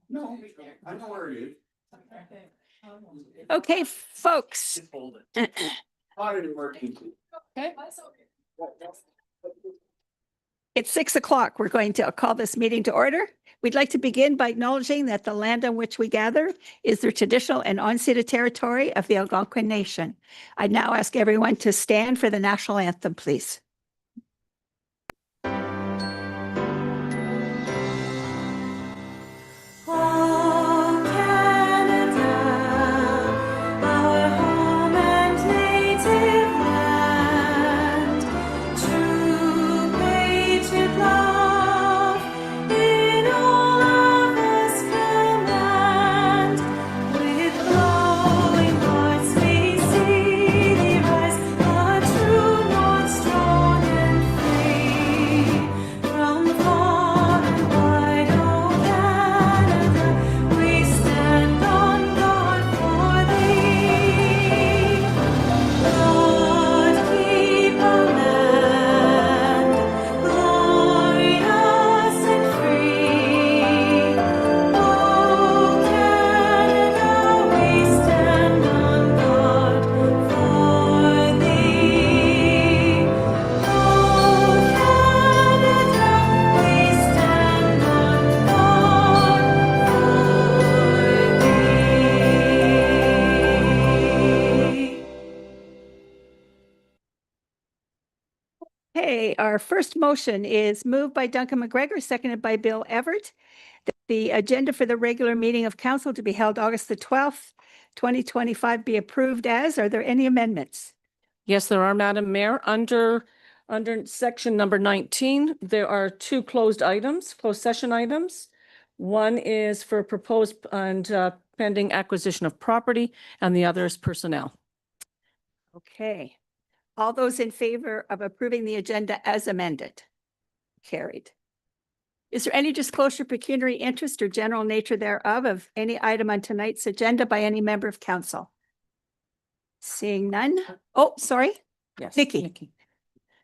No, I know where it is. Okay, folks. Okay. It's 6 o'clock. We're going to call this meeting to order. We'd like to begin by acknowledging that the land on which we gather is the traditional and unceded territory of the Algonquin Nation. I now ask everyone to stand for the national anthem, please. Okay, our first motion is moved by Duncan McGregor, seconded by Bill Everett. The agenda for the regular meeting of council to be held August the 12th, 2025 be approved as. Are there any amendments? Yes, there are, Madam Mayor. Under section number 19, there are two closed session items. One is for proposed and pending acquisition of property, and the other is personnel. Okay. All those in favor of approving the agenda as amended? Carried. Is there any disclosure, pecuniary interest, or general nature thereof of any item on tonight's agenda by any member of council? Seeing none. Oh, sorry. Yes. Nikki.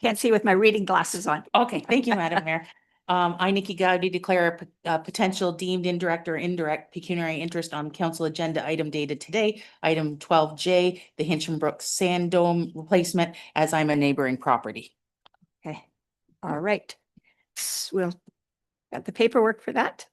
Can't see with my reading glasses on. Okay, thank you, Madam Mayor. I, Nikki Gowdy, declare a potential deemed indirect or indirect pecuniary interest on council agenda item dated today, item 12J, the Hinchinbrook Sand Dome replacement, as I'm a neighboring property. Okay. All right. We'll got the paperwork for that.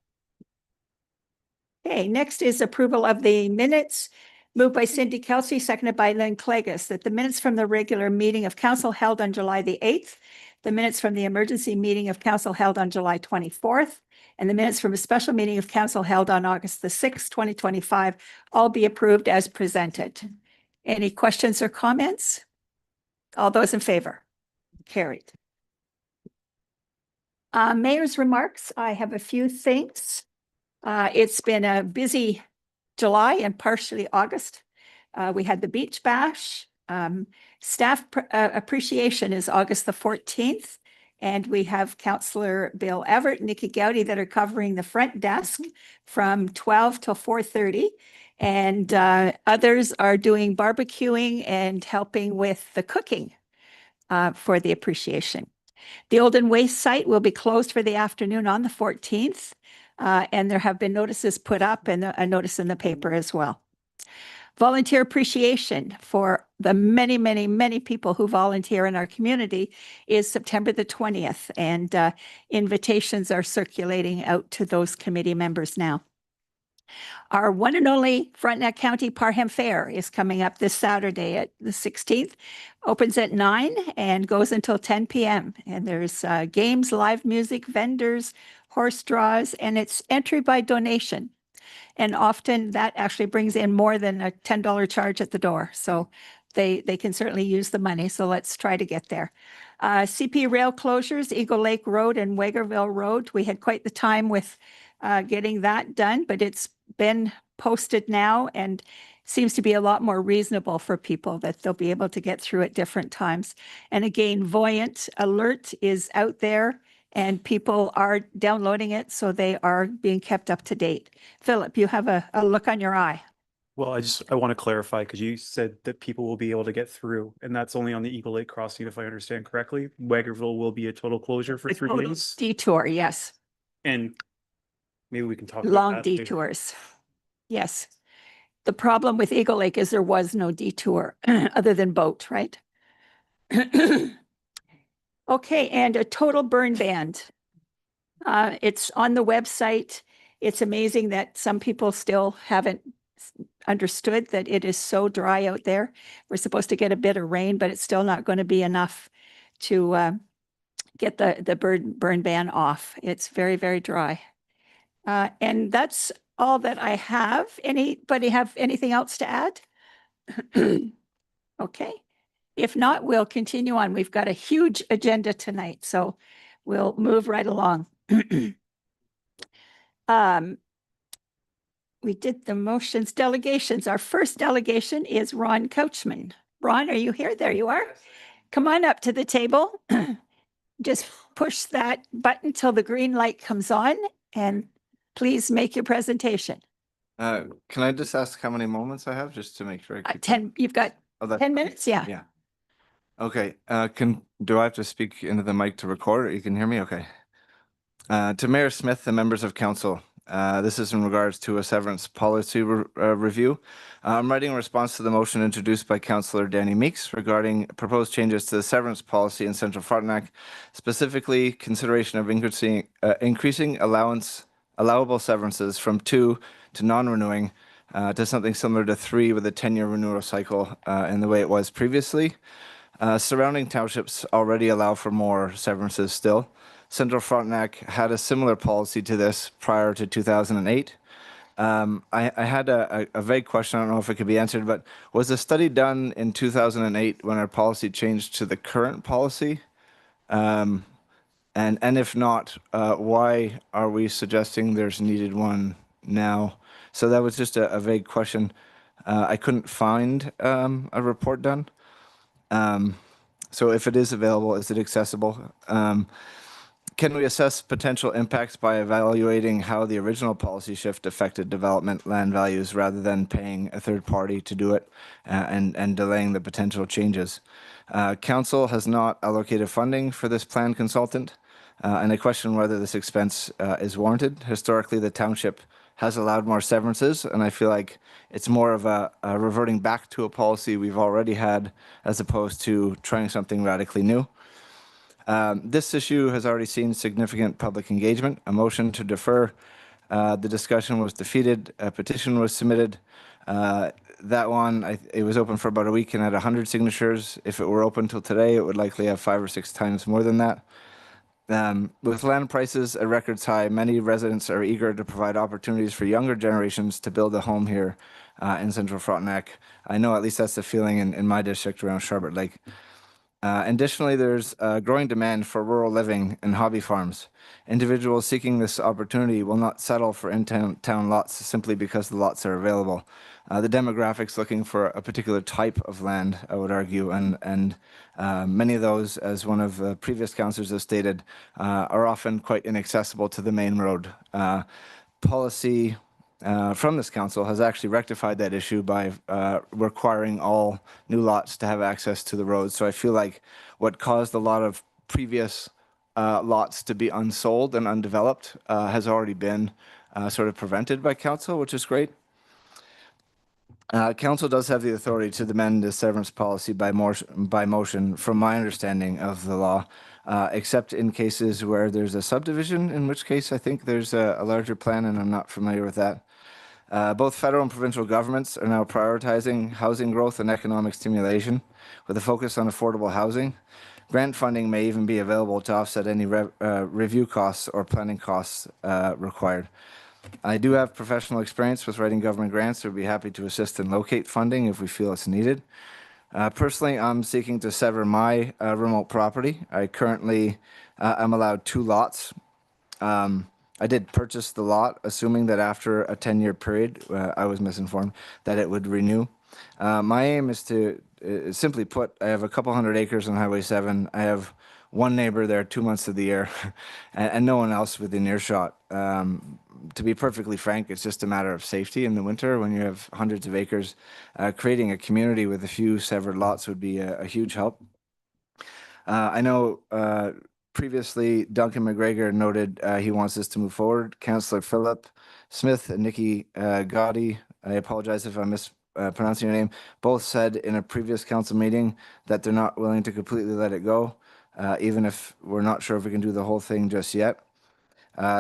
Okay, next is approval of the minutes. Moved by Cindy Kelsey, seconded by Lynn Clegus, that the minutes from the regular meeting of council held on July the 8th, the minutes from the emergency meeting of council held on July 24th, and the minutes from a special meeting of council held on August the 6th, 2025, all be approved as presented. Any questions or comments? All those in favor? Carried. Mayor's remarks. I have a few things. It's been a busy July and partially August. We had the beach bash. Staff appreciation is August the 14th. And we have Councillor Bill Everett, Nikki Gowdy that are covering the front desk from 12 till 4:30. And others are doing barbecuing and helping with the cooking for the appreciation. The Olden Waste site will be closed for the afternoon on the 14th. And there have been notices put up and a notice in the paper as well. Volunteer appreciation for the many, many, many people who volunteer in our community is September the 20th. And invitations are circulating out to those committee members now. Our one and only Frontenac County Parham Fair is coming up this Saturday at the 16th. Opens at 9 and goes until 10 p.m. And there's games, live music, vendors, horse draws, and it's entry by donation. And often that actually brings in more than a $10 charge at the door. So they can certainly use the money. So let's try to get there. CP rail closures, Eagle Lake Road and Wegerville Road. We had quite the time with getting that done, but it's been posted now and seems to be a lot more reasonable for people that they'll be able to get through at different times. And again, Voyant Alert is out there and people are downloading it, so they are being kept up to date. Philip, you have a look on your eye. Well, I want to clarify because you said that people will be able to get through, and that's only on the Eagle Lake crossing, if I understand correctly. Wegerville will be a total closure for 3 days. Detour, yes. And maybe we can talk about long that later. detours. Yes. The problem with Eagle Lake is there was no detour other than boat, right? Okay, and a total burn ban. It's on the website. It's amazing that some people still haven't understood that it is so dry out there. We're supposed to get a bit of rain, but it's still not going to be enough to get the burn ban off. It's very, very dry. And that's all that I have. Anybody have anything else to add? Okay. If not, we'll continue on. We've got a huge agenda tonight, so we'll move right along. We did the motions, delegations. Our first delegation is Ron Couchman. Ron, are you here? There you are. Come on up to the table. Just push that button till the green light comes on and please make your presentation. Can I just ask how many moments I have just to make sure? I keep 10, you've got Oh, that's 10 fine. minutes? Yeah. Yeah. Okay, do I have to speak into the mic to record or you can hear me? Okay. To Mayor Smith and members of council, this is in regards to a severance policy review. I'm writing a response to the motion introduced by Councillor Danny Meeks regarding proposed changes to the severance policy in Central Frontenac, specifically consideration of increasing allowable severances from 2 to non-renewing to something similar to 3 with a 10-year renewal cycle in the way it was previously. Surrounding townships already allow for more severances still. Central Frontenac had a similar policy to this prior to 2008. I had a vague question, I don't know if it could be answered, but was the study done in 2008 when our policy changed to the current policy? And if not, why are we suggesting there's needed one now? So that was just a vague question. I couldn't find a report done. So if it is available, is it accessible? Can we assess potential impacts by evaluating how the original policy shift affected development land values rather than paying a third party to do it and delaying the potential changes? Council has not allocated funding for this plan consultant, and I question whether this expense is warranted. Historically, the township has allowed more severances, and I feel like it's more of a reverting back to a policy we've already had as opposed to trying something radically new. This issue has already seen significant public engagement. A motion to defer the discussion was defeated. A petition was submitted. That one, it was open for about a week and had 100 signatures. If it were open till today, it would likely have 5 or 6 times more than that. With land prices at records high, many residents are eager to provide opportunities for younger generations to build a home here in Central Frontenac. I know at least that's the feeling in my district around Sharbert Lake. Additionally, there's a growing demand for rural living and hobby farms. Individuals seeking this opportunity will not settle for in-town lots simply because the lots are available. The demographics looking for a particular type of land, I would argue, and many of those, as one of the previous councillors has stated, are often quite inaccessible to the main road. Policy from this council has actually rectified that issue by requiring all new lots to have access to the road. So I feel like what caused a lot of previous lots to be unsold and undeveloped has already been sort of prevented by council, which is great. Council does have the authority to amend the severance policy by motion, from my understanding of the law, except in cases where there's a subdivision, in which case I think there's a larger plan, and I'm not familiar with that. Both federal and provincial governments are now prioritizing housing growth and economic stimulation with a focus on affordable housing. Grant funding may even be available to offset any review costs or planning costs required. I do have professional experience with writing government grants, so I'd be happy to assist and locate funding if we feel it's needed. Personally, I'm seeking to sever my remote property. I currently am allowed 2 lots. I did purchase the lot, assuming that after a 10-year period, I was misinformed, that it would renew. My aim is to, simply put, I have a couple hundred acres on Highway 7. I have one neighbor there 2 months of the year and no one else within earshot. To be perfectly frank, it's just a matter of safety in the winter when you have hundreds of acres. Creating a community with a few severed lots would be a huge help. I know Previously, Duncan McGregor noted he wants this to move forward. Councillor Philip Smith and Nikki Gotti, I apologize if I'm mispronouncing your name, both said in a previous council meeting that they're not willing to completely let it go, even if we're not sure if we can do the whole thing just yet.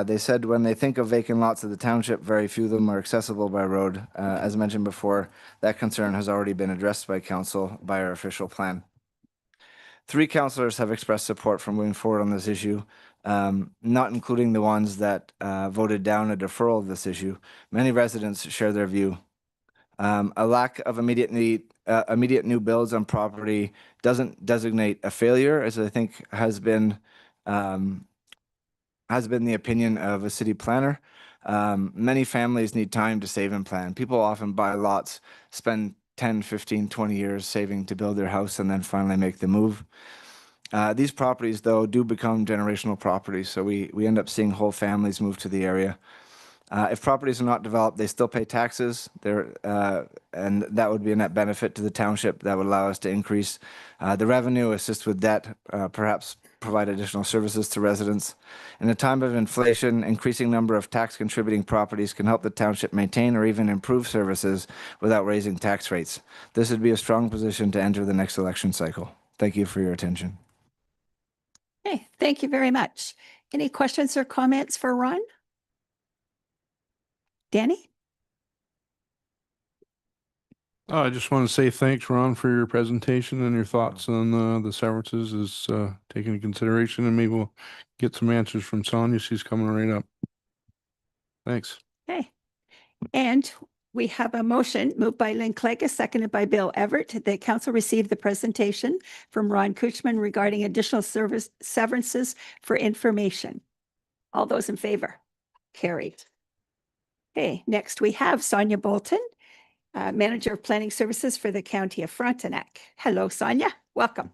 They said when they think of vacant lots of the township, very few of them are accessible by road. As mentioned before, that concern has already been addressed by council by our official plan. 3 councillors have expressed support for moving forward on this issue, not including the ones that voted down a deferral of this issue. Many residents share their view. A lack of immediate new builds on property doesn't designate a failure, as I think has been the opinion of a city planner. Many families need time to save and plan. People often buy lots, spend 10, 15, 20 years saving to build their house and then finally make the move. These properties, though, do become generational properties, so we end up seeing whole families move to the area. If properties are not developed, they still pay taxes, and that would be a net benefit to the township. That would allow us to increase the revenue, assist with debt, perhaps provide additional services to residents. In a time of inflation, increasing number of tax contributing properties can help the township maintain or even improve services without raising tax rates. This would be a strong position to enter the next election cycle. Thank you for your attention. Okay, thank you very much. Any questions or comments for Ron? Danny? I just want to say thanks, Ron, for your presentation and your thoughts on the severances is taken into consideration, and maybe we'll get some answers from Sonia. She's coming right up. Thanks. Okay. And we have a motion moved by Lynn Clegg, seconded by Bill Everett, that council receive the presentation from Ron Kuchman regarding additional severances for information. All those in favor? Carried. Okay, next we have Sonia Bolton, Manager of Planning Services for the County of Frontenac. Hello, Sonia. Welcome.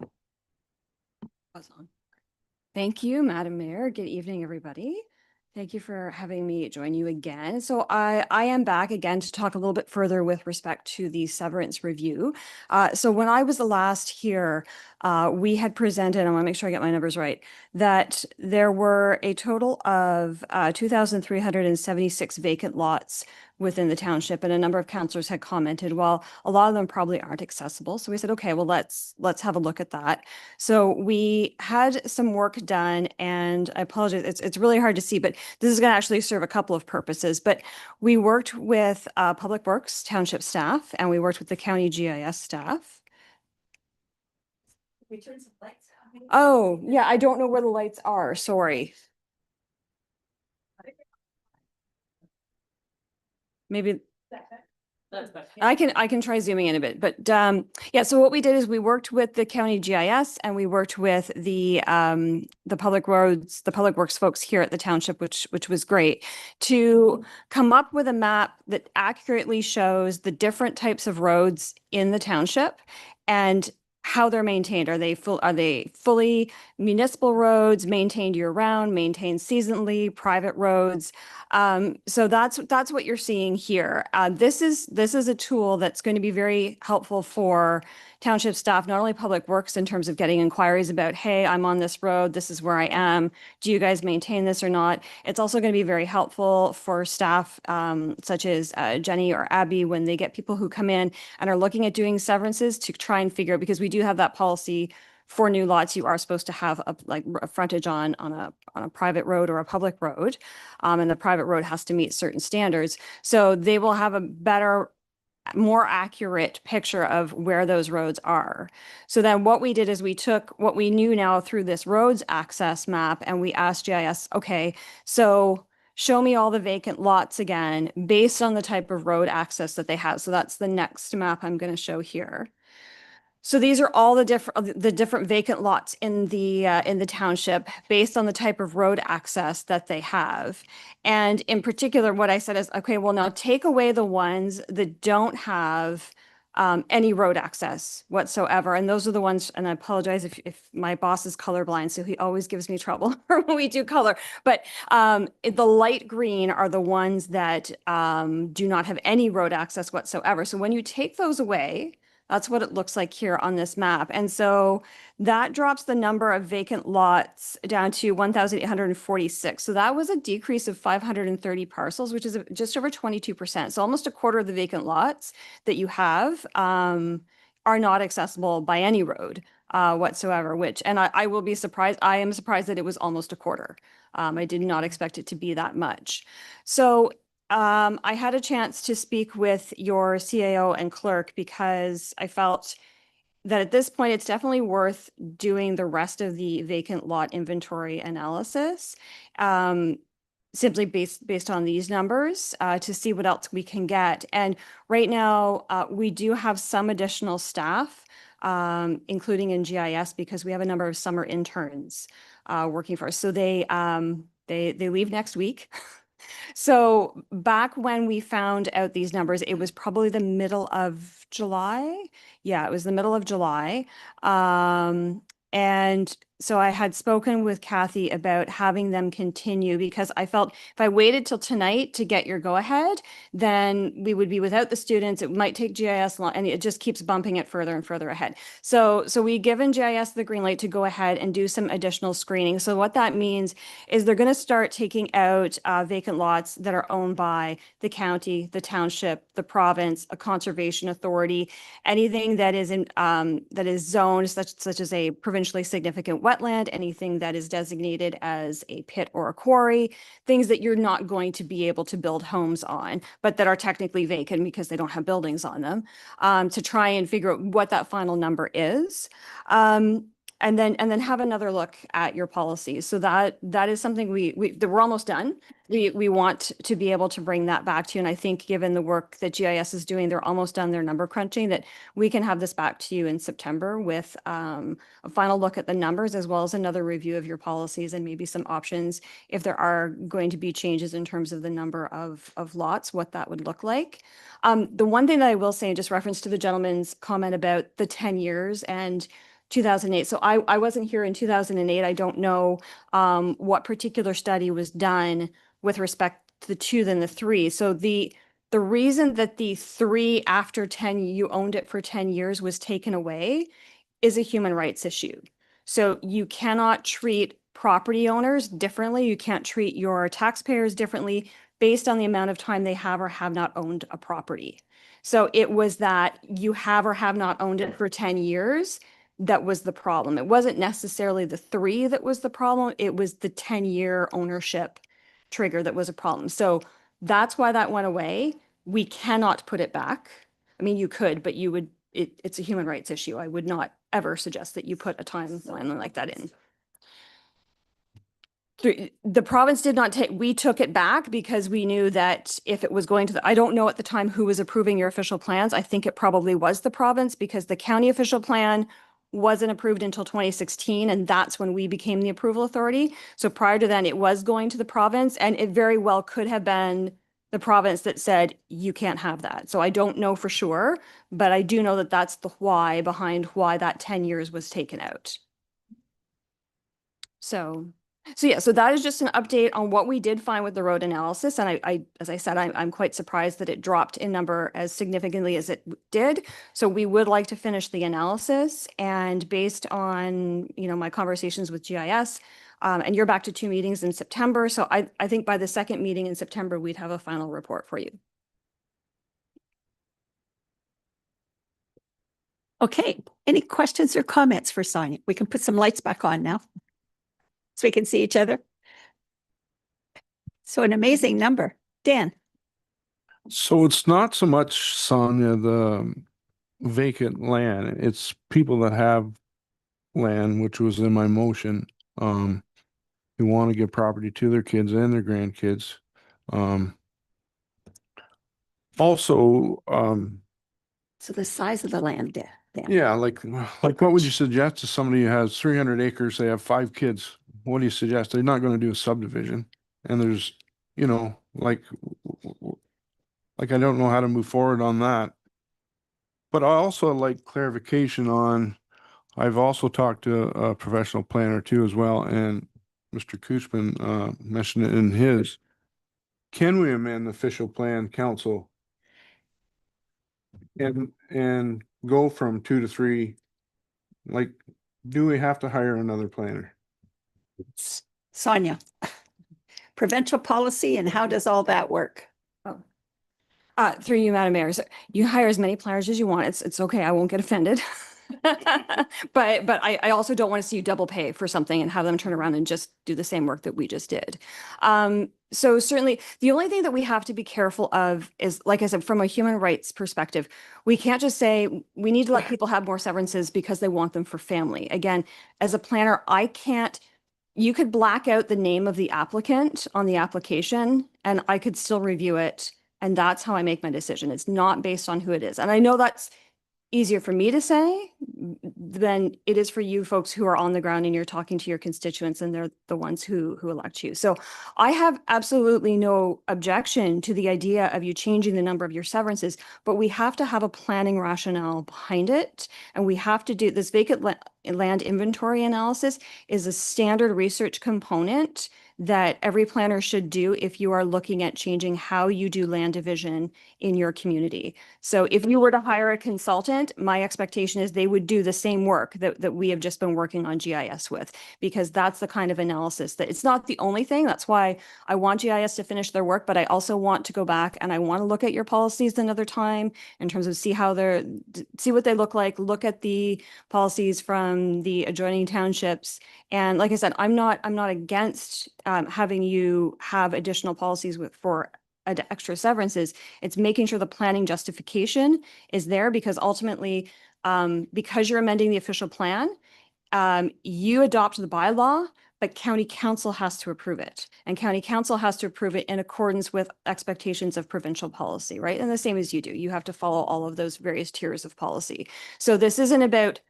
Thank you, Madam Mayor. Good evening, everybody. Thank you for having me join you again. So I am back again to talk a little bit further with respect to the severance review. So when I was the last here, we had presented, I want to make sure I get my numbers right, that there were a total of 2,376 vacant lots within the township, and a number of councillors had commented, well, a lot of them probably aren't accessible. So we said, okay, well, let's have a look at that. So we had some work done, and I apologize, it's really hard to see, but this is going to actually serve a couple of purposes. But we worked with Public Works Township staff, and we worked with the County GIS staff. We turn some lights on. Oh, yeah, I don't know where the lights are, sorry. Maybe I can try zooming in a bit, but yeah. So what we did is we worked with the county GIS, and we worked with the public roads, the public works folks here at the township, which was great, to come up with a map that accurately shows the different types of roads in the township and how they're maintained. Are they fully municipal roads, maintained year round, maintained seasonally, private roads? So that's what you're seeing here. This is a tool that's going to be very helpful for township staff, not only Public Works in terms of getting inquiries about, hey, I'm on this road, this is where I am, do you guys maintain this or not? It's also going to be very helpful for staff such as Jenny or Abby when they get people who come in and are looking at doing severances to try and figure, because we do have that policy for new lots, you are supposed to have a frontage on a private road or a public road, and the private road has to meet certain standards. So they will have a better, more accurate picture of where those roads are. So then what we did is we took what we knew now through this roads access map, and we asked GIS, okay, so show me all the vacant lots again based on the type of road access that they have. So that's the next map I'm going to show here. So these are all the different vacant lots in the township based on the type of road access that they have. And in particular, what I said is, okay, well, now take away the ones that don't have any road access whatsoever. And those are the ones, and I apologize if my boss is colorblind, so he always gives me trouble when we do color. But the light green are the ones that do not have any road access whatsoever. So when you take those away, That's what it looks like here on this map. And so that drops the number of vacant lots down to 1,846. So that was a decrease of 530 parcels, which is just over 22%. So almost a quarter of the vacant lots that you have are not accessible by any road whatsoever, and I will be surprised. I am surprised that it was almost a quarter. I did not expect it to be that much. So I had a chance to speak with your CAO and clerk because I felt that at this point, it's definitely worth doing the rest of the vacant lot inventory analysis. Simply based on these numbers to see what else we can get. And right now, we do have some additional staff, including in GIS, because we have a number of summer interns working for us. So they leave next week. So back when we found out these numbers, it was probably the middle of July. Yeah, it was the middle of July. And so I had spoken with Kathy about having them continue because I felt if I waited till tonight to get your go ahead, then we would be without the students. It might take GIS long, and it just keeps bumping it further and further ahead. So we've given GIS the green light to go ahead and do some additional screening. So what that means is they're going to start taking out vacant lots that are owned by the county, the township, the province, a conservation authority, anything that is zoned such as a provincially significant wetland, anything that is designated as a pit or a quarry, things that you're not going to be able to build homes on, but that are technically vacant because they don't have buildings on them, to try and figure out what that final number is. And then have another look at your policies. So that is something we're almost done. We want to be able to bring that back to you. And I think given the work that GIS is doing, they're almost done their number crunching, that we can have this back to you in September with a final look at the numbers, as well as another review of your policies and maybe some options if there are going to be changes in terms of the number of lots, what that would look like. The one thing that I will say, in just reference to the gentleman's comment about the 10 years and 2008. So I wasn't here in 2008. I don't know what particular study was done with respect to the 2 than the 3. So the reason that the 3 after 10, you owned it for 10 years was taken away is a human rights issue. So you cannot treat property owners differently. You can't treat your taxpayers differently based on the amount of time they have or have not owned a property. So it was that you have or have not owned it for 10 years that was the problem. It wasn't necessarily the 3 that was the problem. It was the 10-year ownership trigger that was a problem. So that's why that went away. We cannot put it back. I mean, you could, but it's a human rights issue. I would not ever suggest that you put a timeline like that in. The province did not take, we took it back because we knew that if it was going to I don't know at the time who was approving your official plans. I think it probably was the province, because the county official plan wasn't approved until 2016, and that's when we became the approval authority. So prior to then, it was going to the province, and it very well could have been the province that said, you can't have that. So I don't know for sure, but I do know that that's the why behind why that 10 years was taken out. So yeah, so that is just an update on what we did find with the road analysis. And as I said, I'm quite surprised that it dropped in number as significantly as it did. So we would like to finish the analysis, and based on, my conversations with GIS, and you're back to 2 meetings in September. So I think by the second meeting in September, we'd have a final report for you. Okay, any questions or comments for Sonia? We can put some lights back on now so we can see each other. So an amazing number. Dan? So it's not so much, Sonia, the vacant land. It's people that have land, which was in my motion, who want to give property to their kids and their grandkids. Also, So the size of the land there. Dan. yeah, like what would you suggest to somebody who has 300 acres, they have 5 kids? What do you suggest? They're not going to do a subdivision. And there's, like I don't know how to move forward on that. But I also like clarification on, I've also talked to a professional planner too as well, and Mr. Kuchman mentioned it in his. Can we amend the official plan council and go from 2 to 3, like, do we have to hire another planner? Sonia, provincial policy and how does all that work? Through you, Madam Mayor, so you hire as many planners as you want. It's okay. I won't get offended. But I also don't want to see you double pay for something and have them turn around and just do the same work that we just did. So certainly the only thing that we have to be careful of is, like I said, from a human rights perspective, we can't just say we need to let people have more severances because they want them for family. Again, as a planner, I can't, you could black out the name of the applicant on the application and I could still review it. And that's how I make my decision. It's not based on who it is. And I know that's easier for me to say than it is for you folks who are on the ground and you're talking to your constituents and they're the ones who elect you. So I have absolutely no objection to the idea of you changing the number of your severances, but we have to have a planning rationale behind it. And we have to do this land inventory analysis is a standard research component that every planner should do if you are looking at changing how you do land division in your community. So if you were to hire a consultant, my expectation is they would do the same work that we have just been working on GIS with, because that's the kind of analysis that it's not the only thing. That's why I want GIS to finish their work, but I also want to go back and I want to look at your policies another time in terms of see what they look like, look at the policies from the adjoining townships. And like I said, I'm not against having you have additional policies for extra severances. It's making sure the planning justification is there, because ultimately, because you're amending the official plan, you adopt the bylaw, but county council has to approve it. And county council has to approve it in accordance with expectations of provincial policy, right? And the same as you do. You have to follow all of those various tiers of policy. So this isn't about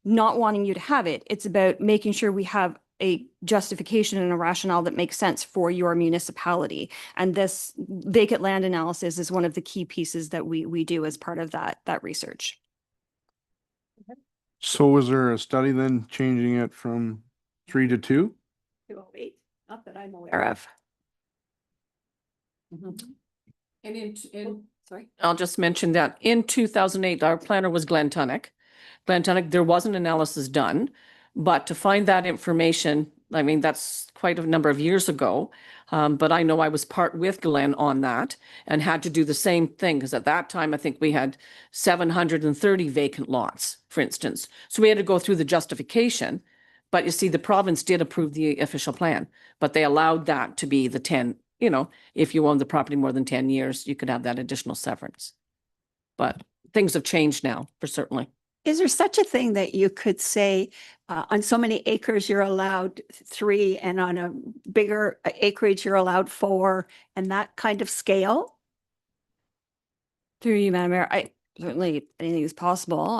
not wanting you to have it. It's about making sure we have a justification and a rationale that makes sense for your municipality. And this vacant land analysis is one of the key pieces that we do as part of that research. So was there a study then changing it from 3 to 2? 208, not that I'm aware of. And Sorry. I'll just mention that in 2008, our planner was Glenn Tunnock. There was an analysis done, but to find that information, I mean, that's quite a number of years ago. But I know I was part with Glenn on that and had to do the same thing, because at that time, I think we had 730 vacant lots, for instance. So we had to go through the justification. But you see, the province did approve the official plan, but they allowed that to be the 10, if you own the property more than 10 years, you could have that additional severance. But things have changed now, for certainly. Is there such a thing that you could say on so many acres you're allowed 3 and on a bigger acreage you're allowed 4 and that kind of scale? Through you, Madam Mayor, certainly anything is possible.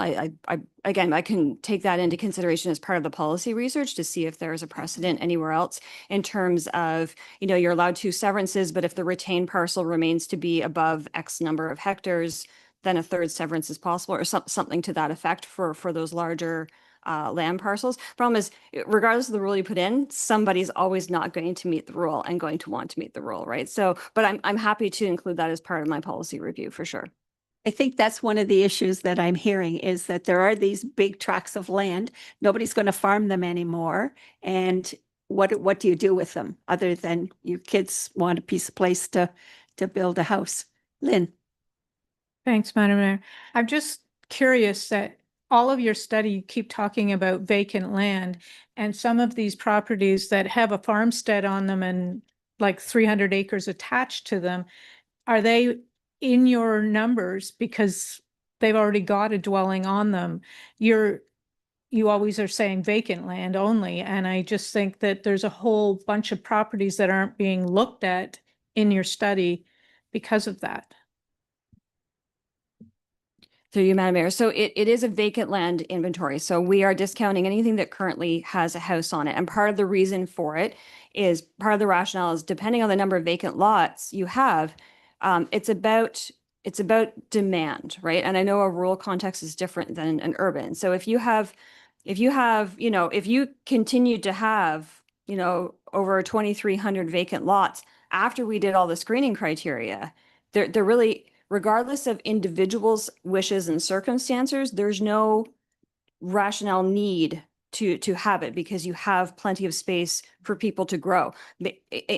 Again, I can take that into consideration as part of the policy research to see if there is a precedent anywhere else in terms of, you're allowed 2 severances, but if the retained parcel remains to be above X number of hectares, then a 3rd severance is possible, or something to that effect for those larger land parcels. Problem is, regardless of the rule you put in, somebody's always not going to meet the rule and going to want to meet the rule, right? So, but I'm happy to include that as part of my policy review for sure. I think that's one of the issues that I'm hearing, is that there are these big tracts of land. Nobody's going to farm them anymore. And what do you do with them other than your kids want a piece of place to build a house? Lynn. Thanks, Madam Mayor. I'm just curious that all of your study, you keep talking about vacant land, and some of these properties that have a farmstead on them and like 300 acres attached to them, are they in your numbers because they've already got a dwelling on them? You always are saying vacant land only, and I just think that there's a whole bunch of properties that aren't being looked at in your study because of that. Through you, Madam Mayor. So it is a vacant land inventory. So we are discounting anything that currently has a house on it. And part of the reason for it is, part of the rationale is, depending on the number of vacant lots you have, it's about demand, right? And I know a rural context is different than an urban. So if you continue to have, over 2,300 vacant lots after we did all the screening criteria, they're really, regardless of individuals' wishes and circumstances, there's no rationale need to have it because you have plenty of space for people to grow.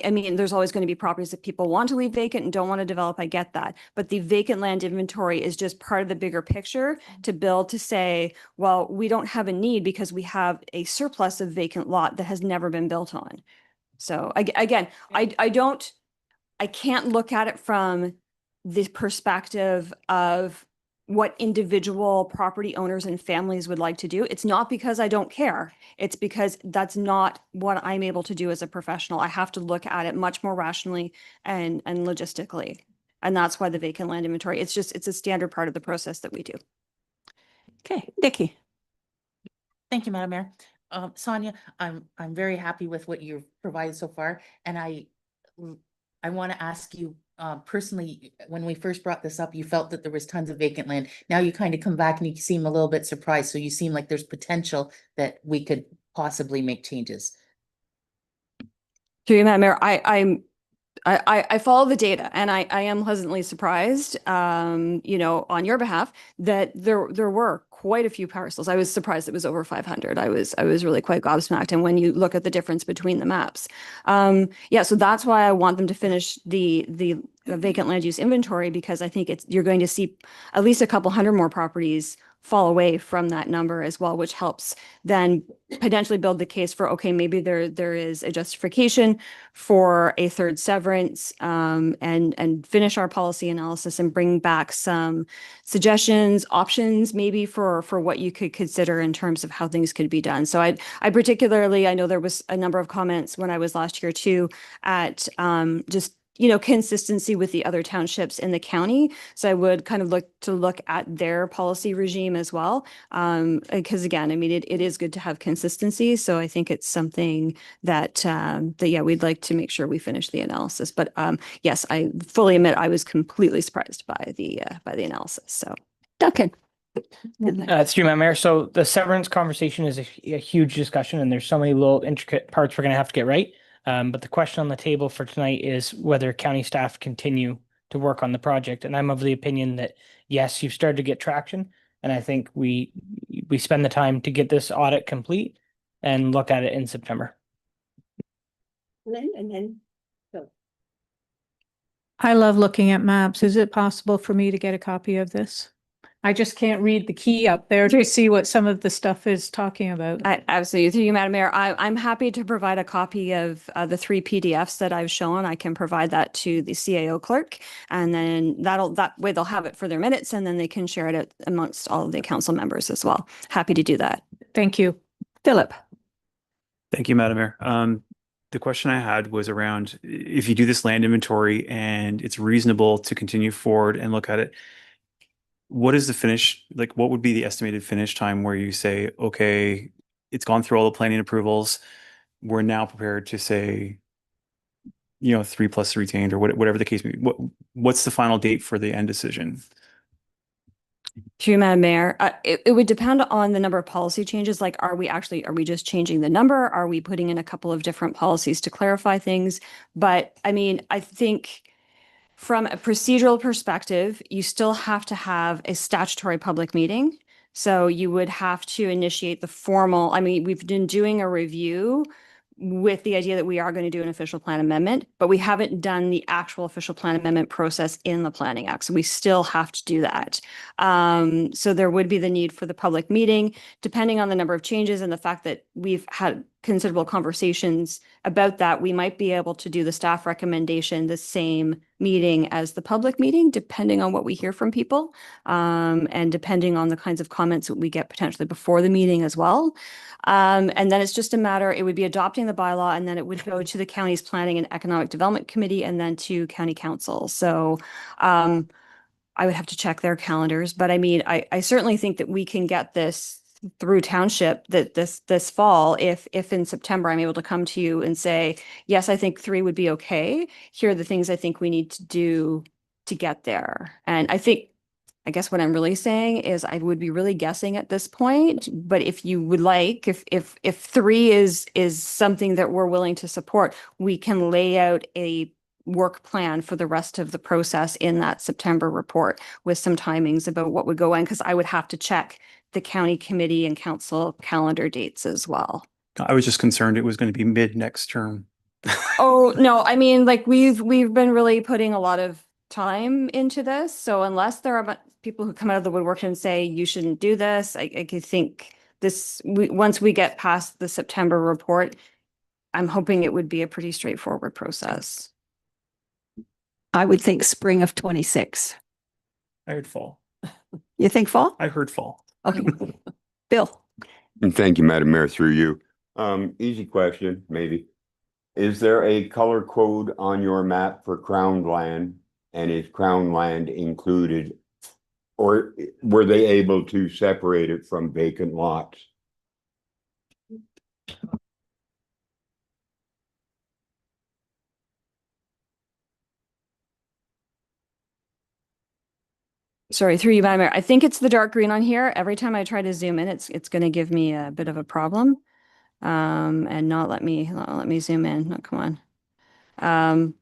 I mean, there's always going to be properties that people want to leave vacant and don't want to develop. I get that. But the vacant land inventory is just part of the bigger picture to build to say, well, we don't have a need because we have a surplus of vacant lot that has never been built on. So again, I can't look at it from the perspective of what individual property owners and families would like to do. It's not because I don't care. It's because that's not what I'm able to do as a professional. I have to look at it much more rationally and logistically. And that's why the vacant land inventory, it's a standard part of the process that we do. Okay, Nikki. Thank you, Madam Mayor. Sonia, I'm very happy with what you've provided so far, and I want to ask you personally, when we first brought this up, you felt that there was tons of vacant land. Now you kind of come back and you seem a little bit surprised. So you seem like there's potential that we could possibly make changes. Through you, Madam Mayor, I follow the data and I am pleasantly surprised, on your behalf that there were quite a few parcels. I was surprised it was over 500. I was really quite gobsmacked. And when you look at the difference between the maps, so that's why I want them to finish the vacant land use inventory, because I think you're going to see at least a couple hundred more properties fall away from that number as well, which helps then potentially build the case for, okay, maybe there is a justification for a third severance, and finish our policy analysis and bring back some suggestions, options, maybe for what you could consider in terms of how things could be done. So I particularly, I know there was a number of comments when I was last year too at just consistency with the other townships in the county. So I would kind of look at their policy regime as well. Because again, I mean, it is good to have consistency. So I think it's something that, we'd like to make sure we finish the analysis. But yes, I fully admit I was completely surprised by the analysis. So Duncan. Through my mayor. So the severance conversation is a huge discussion, and there's so many little intricate parts we're going to have to get right. But the question on the table for tonight is whether county staff continue to work on the project. And I'm of the opinion that, yes, you've started to get traction. And I think we spend the time to get this audit complete and look at it in September. And then Phil. I love looking at maps. Is it possible for me to get a copy of this? I just can't read the key up there to see what some of the stuff is talking about. Absolutely. Through you, Madam Mayor, I'm happy to provide a copy of the 3 PDFs that I've shown. I can provide that to the CAO clerk, and then that way they'll have it for their minutes, and then they can share it amongst all of the council members as well. Happy to do that. Thank you. Philip. Thank you, Madam Mayor. The question I had was around if you do this land inventory and it's reasonable to continue forward and look at it, what is the finish, like what would be the estimated finish time where you say, okay, it's gone through all the planning approvals, we're now prepared to say, 3+ retained or whatever the case may be. What's the final date for the end decision? Through Madam Mayor, it would depend on the number of policy changes. Like, are we just changing the number? Are we putting in a couple of different policies to clarify things? But I mean, I think from a procedural perspective, you still have to have a statutory public meeting. So you would have to initiate the formal, I mean, we've been doing a review with the idea that we are going to do an official plan amendment, but we haven't done the actual official plan amendment process in the Planning Act. So we still have to do that. So there would be the need for the public meeting, depending on the number of changes and the fact that we've had considerable conversations about that. We might be able to do the staff recommendation the same meeting as the public meeting, depending on what we hear from people, and depending on the kinds of comments that we get potentially before the meeting as well. And then it's just a matter, it would be adopting the bylaw, and then it would go to the county's Planning and Economic Development Committee and then to County Council. So I would have to check their calendars, but I mean, I certainly think that we can get this through Township that this fall, if in September I'm able to come to you and say, yes, I think 3 would be okay. Here are the things I think we need to do to get there. And I guess what I'm really saying is I would be really guessing at this point, but if you would like, if 3 is something that we're willing to support, we can lay out a work plan for the rest of the process in that September report with some timings about what would go in, because I would have to check the county committee and council calendar dates as well. I was just concerned it was going to be mid next term. Oh, no, I mean, like we've been really putting a lot of time into this. So unless there are people who come out of the woodwork and say you shouldn't do this, I could think once we get past the September report, I'm hoping it would be a pretty straightforward process. I would think spring of 26. I heard fall. You think fall? I heard fall. Okay. Bill, And thank you, Madam Mayor, through you. Easy question, maybe. Is there a color code on your map for crown land? And is crown land included? Or were they able to separate it from vacant lots? Sorry, through you, Madam Mayor. I think it's the dark green on here. Every time I try to zoom in, it's going to give me a bit of a problem. And not let me zoom in. No, come on.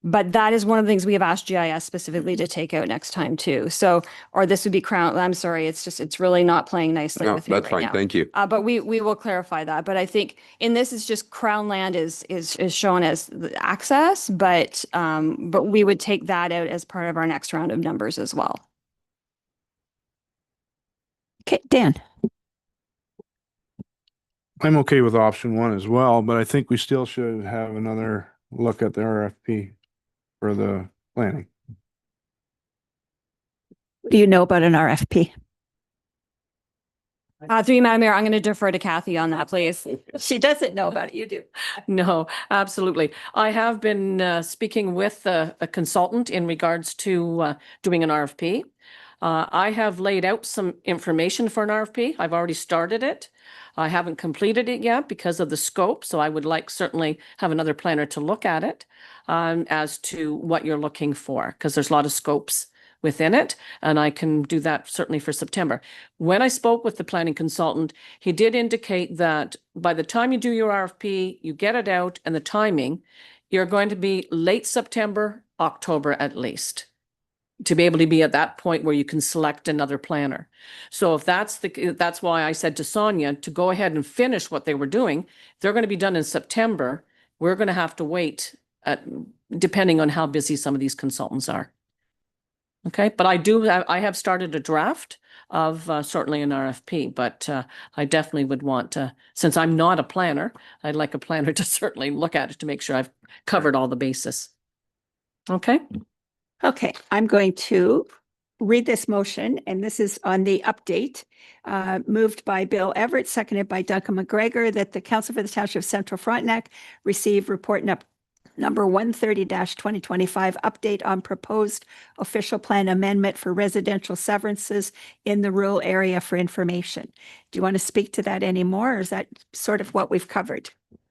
But that is one of the things we have asked GIS specifically to take out next time too. So, or this would be crown. I'm sorry. It's really not playing nicely No, with me that's right fine. now. Thank you. But we will clarify that. But I think in this is just crown land is shown as the access, but we would take that out as part of our next round of numbers as well. okay, Dan. I'm okay with option one as well, but I think we still should have another look at the RFP for the planning. What do you know about an RFP? Through you, Madam Mayor, I'm going to defer to Kathy on that, please. She doesn't know about it. You do. No, absolutely. I have been speaking with a consultant in regards to doing an RFP. I have laid out some information for an RFP. I've already started it. I haven't completed it yet because of the scope, so I would like certainly have another planner to look at it as to what you're looking for, because there's a lot of scopes within it, and I can do that certainly for September. When I spoke with the planning consultant, he did indicate that by the time you do your RFP, you get it out, and the timing, you're going to be late September, October at least, to be able to be at that point where you can select another planner. So if that's why I said to Sonia to go ahead and finish what they were doing. If they're going to be done in September, we're going to have to wait depending on how busy some of these consultants are. Okay, but I have started a draft of certainly an RFP, but I definitely would want to, since I'm not a planner, I'd like a planner to certainly look at it to make sure I've covered all the bases. Okay. Okay, I'm going to read this motion, and this is on the update. Moved by Bill Everett, seconded by Duncan McGregor, that the Council for the Township of Central Frontenac receive report number 130-2025 update on proposed official plan amendment for residential severances in the rural area for information. Do you want to speak to that anymore, or is that sort of what we've covered?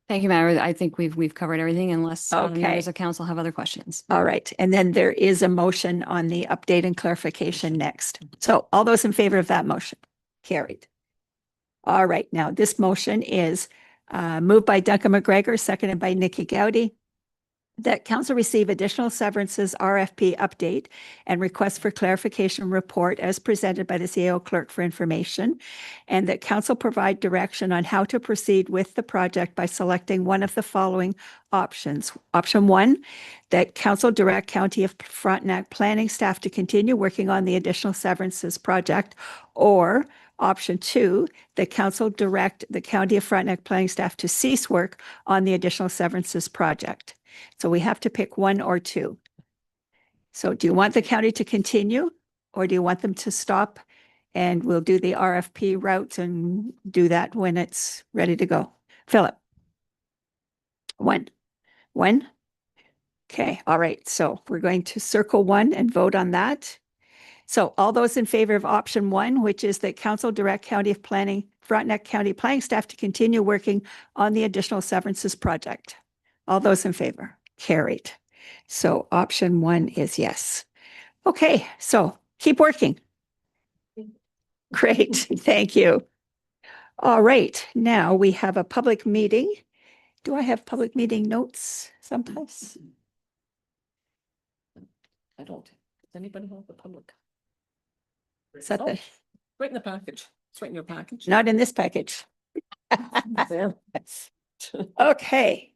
Thank you, Madam. I think we've covered everything unless Okay. members of council have other questions. All right, and then there is a motion on the update and clarification next. So all those in favor of that motion? Carried. All right, now this motion is moved by Duncan McGregor, seconded by Nikki Gowdy, that council receive additional severances RFP update and request for clarification report as presented by the CAO clerk for information, and that council provide direction on how to proceed with the project by selecting one of the following options. Option one, that council direct County of Frontenac planning staff to continue working on the additional severances project, or option two, that council direct the County of Frontenac planning staff to cease work on the additional severances project. So we have to pick one or two. So do you want the county to continue, or do you want them to stop? And we'll do the RFP routes and do that when it's ready to go. Philip? One. Okay, all right. So we're going to circle one and vote on that. So all those in favor of option one, which is that council direct County of Planning, Frontenac County planning staff to continue working on the additional severances project. All those in favor? Carried. So option one is yes. Okay, so keep working. Great, thank you. All right, now we have a public meeting. Do I have public meeting notes someplace? I don't. Does anybody have the public? Is that Oh, the, right in the package. It's right in your package. not in this package? There. Okay.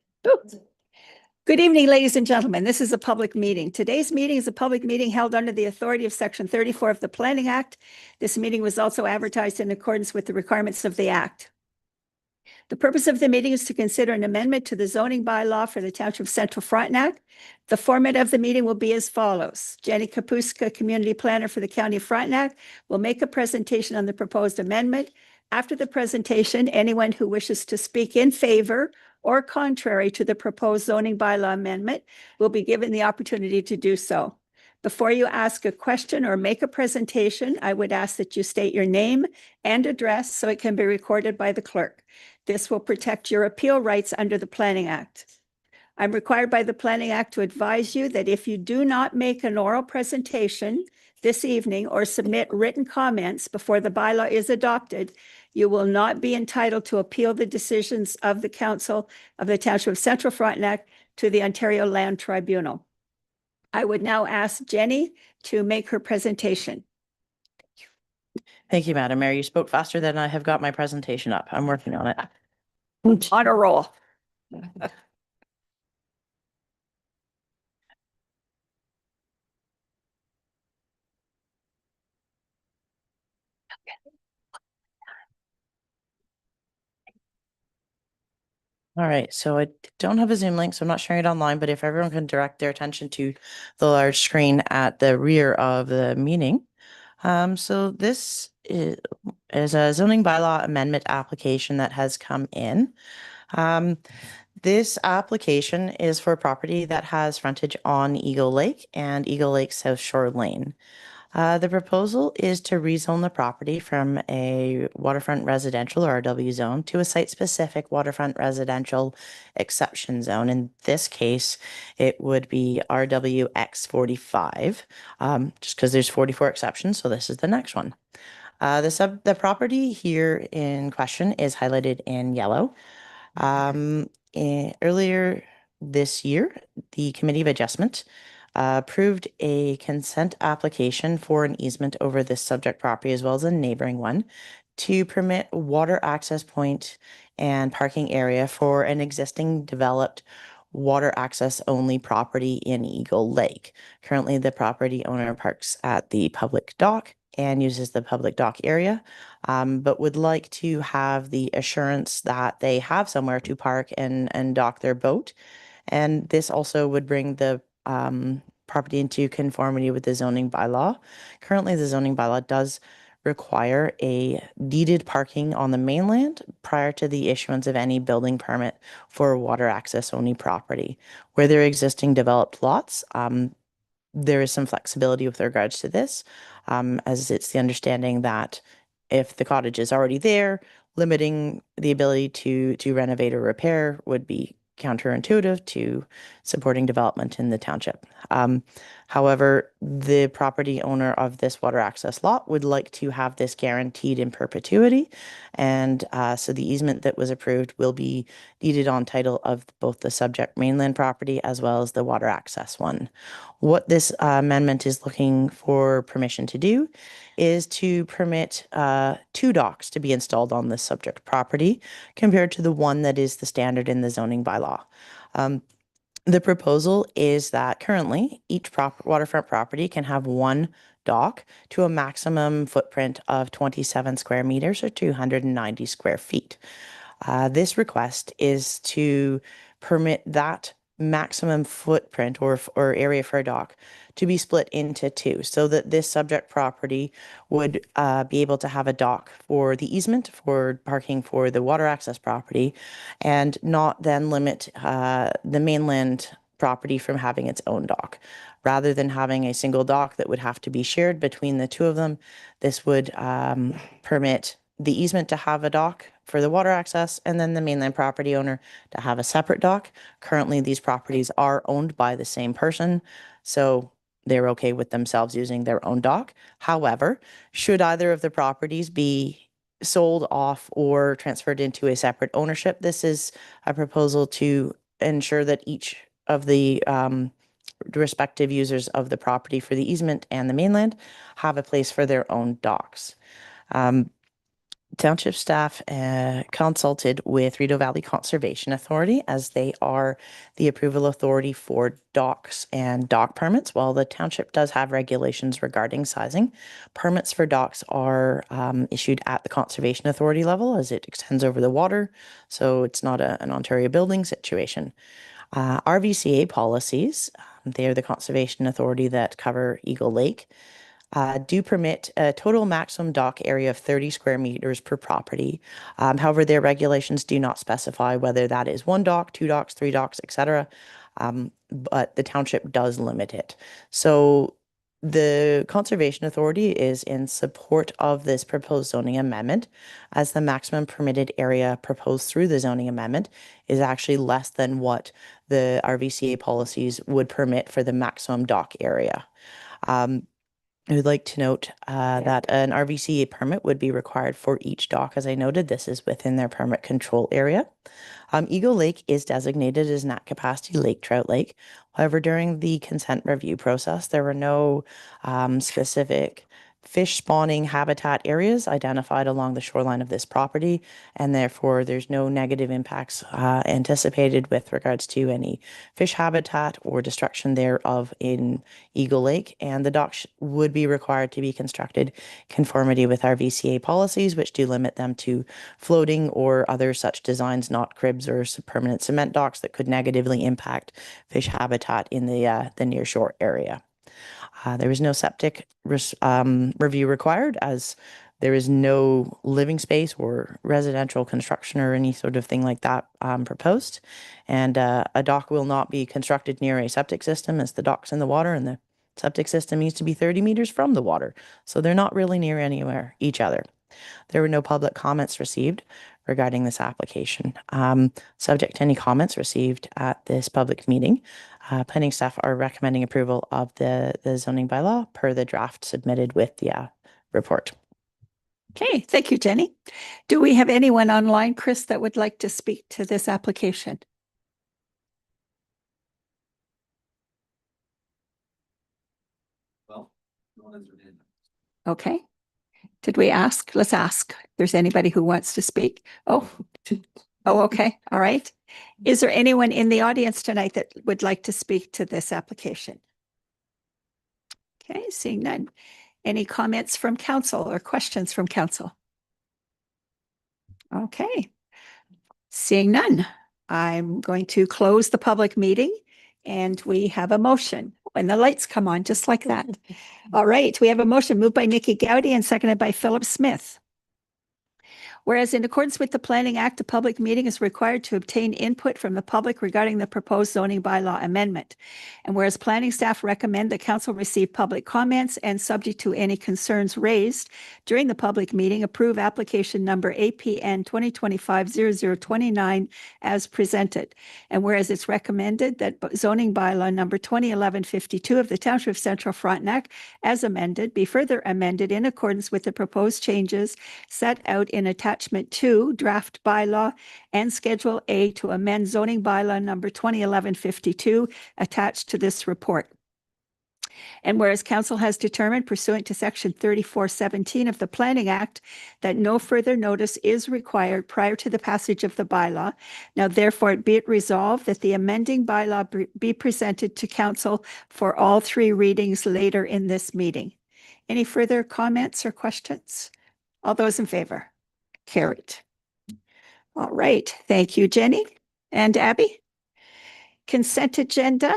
Good evening, ladies and gentlemen. This is a public meeting. Today's meeting is a public meeting held under the authority of Section 34 of the Planning Act. This meeting was also advertised in accordance with the requirements of the Act. The purpose of the meeting is to consider an amendment to the zoning bylaw for the Township of Central Frontenac. The format of the meeting will be as follows. Jenny Kapuska, Community Planner for the County of Frontenac, will make a presentation on the proposed amendment. After the presentation, anyone who wishes to speak in favor or contrary to the proposed zoning bylaw amendment will be given the opportunity to do so. Before you ask a question or make a presentation, I would ask that you state your name and address so it can be recorded by the clerk. This will protect your appeal rights under the Planning Act. I'm required by the Planning Act to advise you that if you do not make an oral presentation this evening or submit written comments before the bylaw is adopted, you will not be entitled to appeal the decisions of the Council of the Township of Central Frontenac to the Ontario Land Tribunal. I would now ask Jenny to make her presentation. Thank you, Madam Mayor. You spoke faster than I have got my presentation up. I'm working on it. On a roll. All right, so I don't have a Zoom link, so I'm not sharing it online, but if everyone can direct their attention to the large screen at the rear of the meeting. So this is a zoning bylaw amendment application that has come in. This application is for a property that has frontage on Eagle Lake and Eagle Lake South Shore Lane. The proposal is to rezone the property from a waterfront residential or RW zone to a site-specific waterfront residential exception zone. In this case, it would be RWX 45, just because there's 44 exceptions, so this is the next one. The property here in question is highlighted in yellow. Earlier this year, the Committee of Adjustment approved a consent application for an easement over this subject property as well as a neighboring one to permit water access point and parking area for an existing developed water access only property in Eagle Lake. Currently, the property owner parks at the public dock and uses the public dock area, but would like to have the assurance that they have somewhere to park and dock their boat. And this also would bring the property into conformity with the zoning bylaw. Currently, the zoning bylaw does require a deeded parking on the mainland prior to the issuance of any building permit for water access only property. Where there are existing developed lots, there is some flexibility with regards to this, as it's the understanding that if the cottage is already there, limiting the ability to renovate or repair would be counterintuitive to supporting development in the township. However, the property owner of this water access lot would like to have this guaranteed in perpetuity. And so the easement that was approved will be deeded on title of both the subject mainland property as well as the water access one. What this amendment is looking for permission to do is to permit 2 docks to be installed on this subject property compared to the one that is the standard in the zoning bylaw. The proposal is that currently each waterfront property can have 1 dock to a maximum footprint of 27 square meters or 290 square feet. This request is to permit that maximum footprint or area for a dock to be split into 2 so that this subject property would be able to have a dock for the easement for parking for the water access property and not then limit the mainland property from having its own dock. Rather than having a single dock that would have to be shared between the 2 of them, this would permit the easement to have a dock for the water access and then the mainland property owner to have a separate dock. Currently, these properties are owned by the same person, so they're okay with themselves using their own dock. However, should either of the properties be sold off or transferred into a separate ownership, this is a proposal to ensure that each of the the respective users of the property for the easement and the mainland have a place for their own docks. Township staff consulted with Rideau Valley Conservation Authority, as they are the approval authority for docks and dock permits. While the township does have regulations regarding sizing, permits for docks are issued at the Conservation Authority level, as it extends over the water, so it's not an Ontario building situation. RVCA policies, they are the Conservation Authority that cover Eagle Lake, do permit a total maximum dock area of 30 square meters per property. However, their regulations do not specify whether that is one dock, two docks, three docks, etc. But the township does limit it. So the Conservation Authority is in support of this proposed zoning amendment, as the maximum permitted area proposed through the zoning amendment is actually less than what the RVCA policies would permit for the maximum dock area. I would like to note that an RVCA permit would be required for each dock. As I noted, this is within their permit control area. Eagle Lake is designated as an at-capacity lake trout lake. However, during the consent review process, there were no specific fish spawning habitat areas identified along the shoreline of this property, and therefore there's no negative impacts anticipated with regards to any fish habitat or destruction thereof in Eagle Lake, and the docks would be required to be constructed conformity with our VCA policies, which do limit them to floating or other such designs, not cribs or permanent cement docks that could negatively impact fish habitat in the near shore area. There is no septic review required, as there is no living space or residential construction or any sort of thing like that proposed. And a dock will not be constructed near a septic system, as the dock's in the water and the septic system needs to be 30 meters from the water. So they're not really near anywhere each other. There were no public comments received regarding this application. Subject to any comments received at this public meeting, planning staff are recommending approval of the zoning bylaw per the draft submitted with the report. Okay, thank you, Jenny. Do we have anyone online, Chris, that would like to speak to this application? Well, no one's in. Okay. Did we ask? Let's ask. If there's anybody who wants to speak. Oh, okay. All right. Is there anyone in the audience tonight that would like to speak to this application? Okay, seeing none. Any comments from council or questions from council? Okay. Seeing none, I'm going to close the public meeting, and we have a motion when the lights come on, just like that. All right, we have a motion moved by Nikki Gowdy and seconded by Philip Smith. Whereas in accordance with the Planning Act, a public meeting is required to obtain input from the public regarding the proposed zoning bylaw amendment. And whereas planning staff recommend that council receive public comments and, subject to any concerns raised during the public meeting, approve application number APN 2025-0029 as presented. And whereas it's recommended that zoning bylaw number 2011-52 of the Township of Central Frontenac as amended be further amended in accordance with the proposed changes set out in attachment 2, draft bylaw, and Schedule A to amend zoning bylaw number 2011-52 attached to this report. And whereas council has determined pursuant to section 3417 of the Planning Act that no further notice is required prior to the passage of the bylaw, now therefore be it resolved that the amending bylaw be presented to council for all 3 readings later in this meeting. Any further comments or questions? All those in favor? Carried. All right. Thank you, Jenny and Abby. Consent agenda.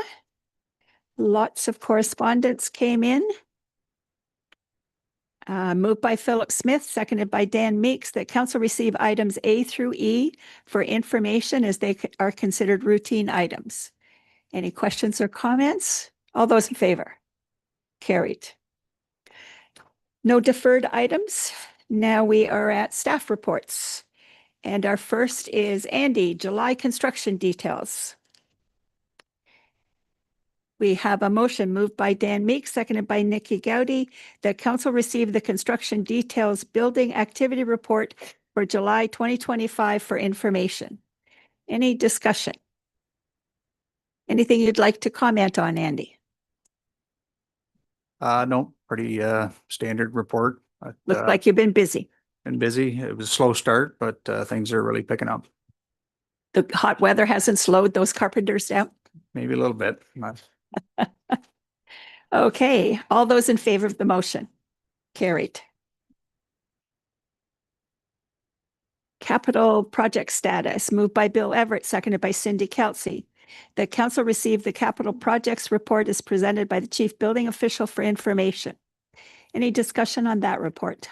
Lots of correspondence came in. Moved by Philip Smith, seconded by Dan Meeks, that council receive items A through E for information as they are considered routine items. Any questions or comments? All those in favor? Carried. No deferred items. Now we are at staff reports. And our first is Andy, July construction details. We have a motion moved by Dan Meeks, seconded by Nikki Gowdy, that council receive the construction details building activity report for July 2025 for information. Any discussion? Anything you'd like to comment on, Andy? No, pretty standard report. But, Looks like you've been busy. been busy. It was a slow start, but things are really picking up. The hot weather hasn't slowed those carpenters down. Maybe a little bit. Not Okay, all those in favor of the motion? Carried. Capital project status, moved by Bill Everett, seconded by Cindy Kelsey. The council received the capital projects report as presented by the chief building official for information. Any discussion on that report?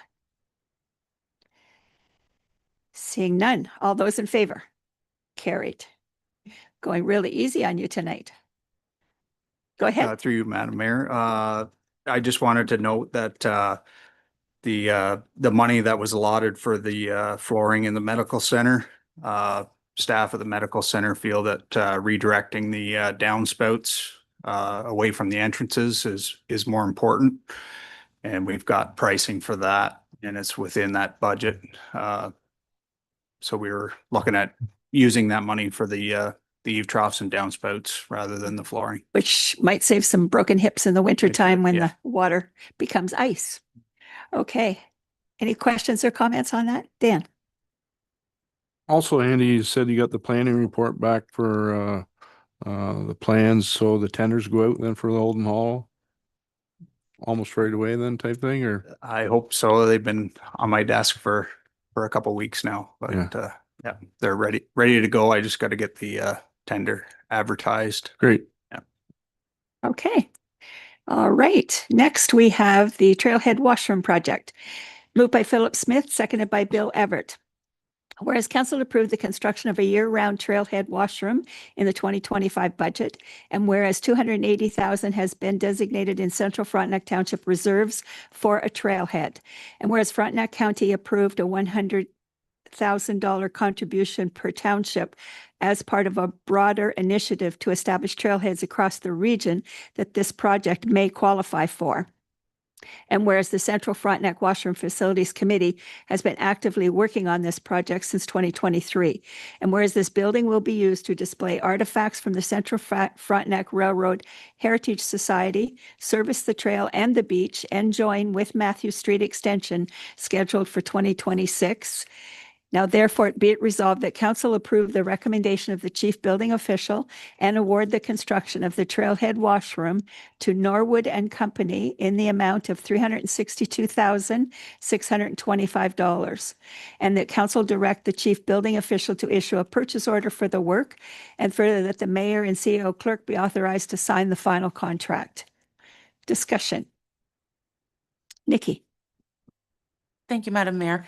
Seeing none. All those in favor? Carried. Going really easy on you tonight. Go ahead. through you, Madam Mayor. I just wanted to note that the money that was allotted for the flooring in the medical center, staff of the medical center feel that redirecting the downspouts away from the entrances is more important. And we've got pricing for that, and it's within that budget. So we were looking at using that money for the eave troughs and downspouts rather than the flooring. Which might save some broken hips in the wintertime when yeah. the water becomes ice. Okay. Any questions or comments on that? Dan? Also, Andy, you said you got the planning report back for the plans, so the tenders go out then for the Oldham Hall? Almost right away then type thing, or? I hope so. They've been on my desk for a couple weeks now, but yeah, they're ready to go. I just got to get the tender advertised. Great. Okay. All right. Next, we have the Trailhead Washroom Project. Moved by Philip Smith, seconded by Bill Everett. Whereas council approved the construction of a year-round trailhead washroom in the 2025 budget, and whereas 280,000 has been designated in Central Frontenac Township reserves for a trailhead, and whereas Frontenac County approved a $100,000 contribution per township as part of a broader initiative to establish trailheads across the region that this project may qualify for. And whereas the Central Frontenac Washroom Facilities Committee has been actively working on this project since 2023. And whereas this building will be used to display artifacts from the Central Frontenac Railroad Heritage Society, service the trail and the beach, and join with Matthew Street Extension scheduled for 2026. Now, therefore, be it resolved that council approve the recommendation of the chief building official and award the construction of the trailhead washroom to Norwood and Company in the amount of $362,625. And that council direct the chief building official to issue a purchase order for the work, and further that the mayor and CEO clerk be authorized to sign the final contract. Discussion. Nikki. Thank you, Madam Mayor.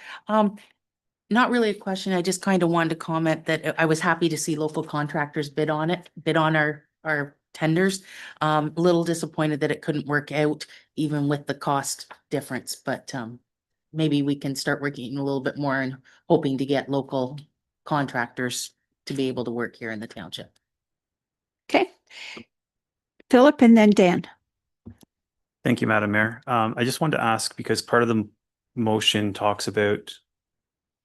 Not really a question. I just kind of wanted to comment that I was happy to see local contractors bid on our tenders. A little disappointed that it couldn't work out even with the cost difference, but maybe we can start working a little bit more and hoping to get local contractors to be able to work here in the township. Okay. Philip and then Dan. Thank you, Madam Mayor. I just wanted to ask, because part of the motion talks about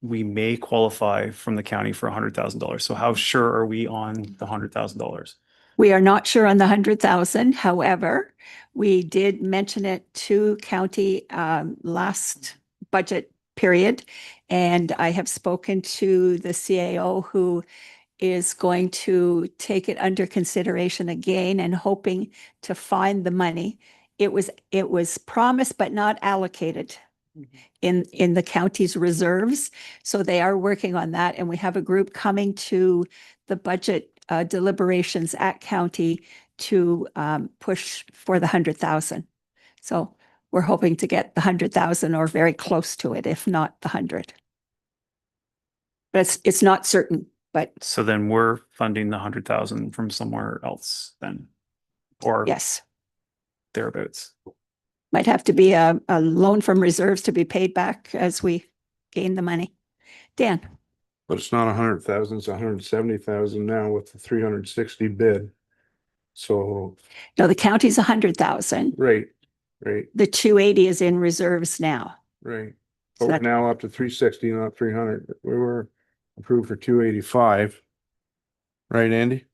we may qualify from the county for $100,000. So how sure are we on the $100,000? We are not sure on the 100,000. However, we did mention it to county last budget period. And I have spoken to the CAO, who is going to take it under consideration again and hoping to find the money. It was promised but not allocated in the county's reserves. So they are working on that. And we have a group coming to the budget deliberations at county to push for the 100,000. So we're hoping to get the 100,000 or very close to it, if not the 100. But it's not certain, but So then we're funding the 100,000 from somewhere else then, or yes, thereabouts. might have to be a loan from reserves to be paid back as we gain the money. Dan. But it's not 100,000, it's 170,000 now with the 360 bid. So. No, the county's 100,000. Right. The 280 is in reserves now. Right. So But we're that- now up to 360, not 300. We were approved for 285. Right, Andy?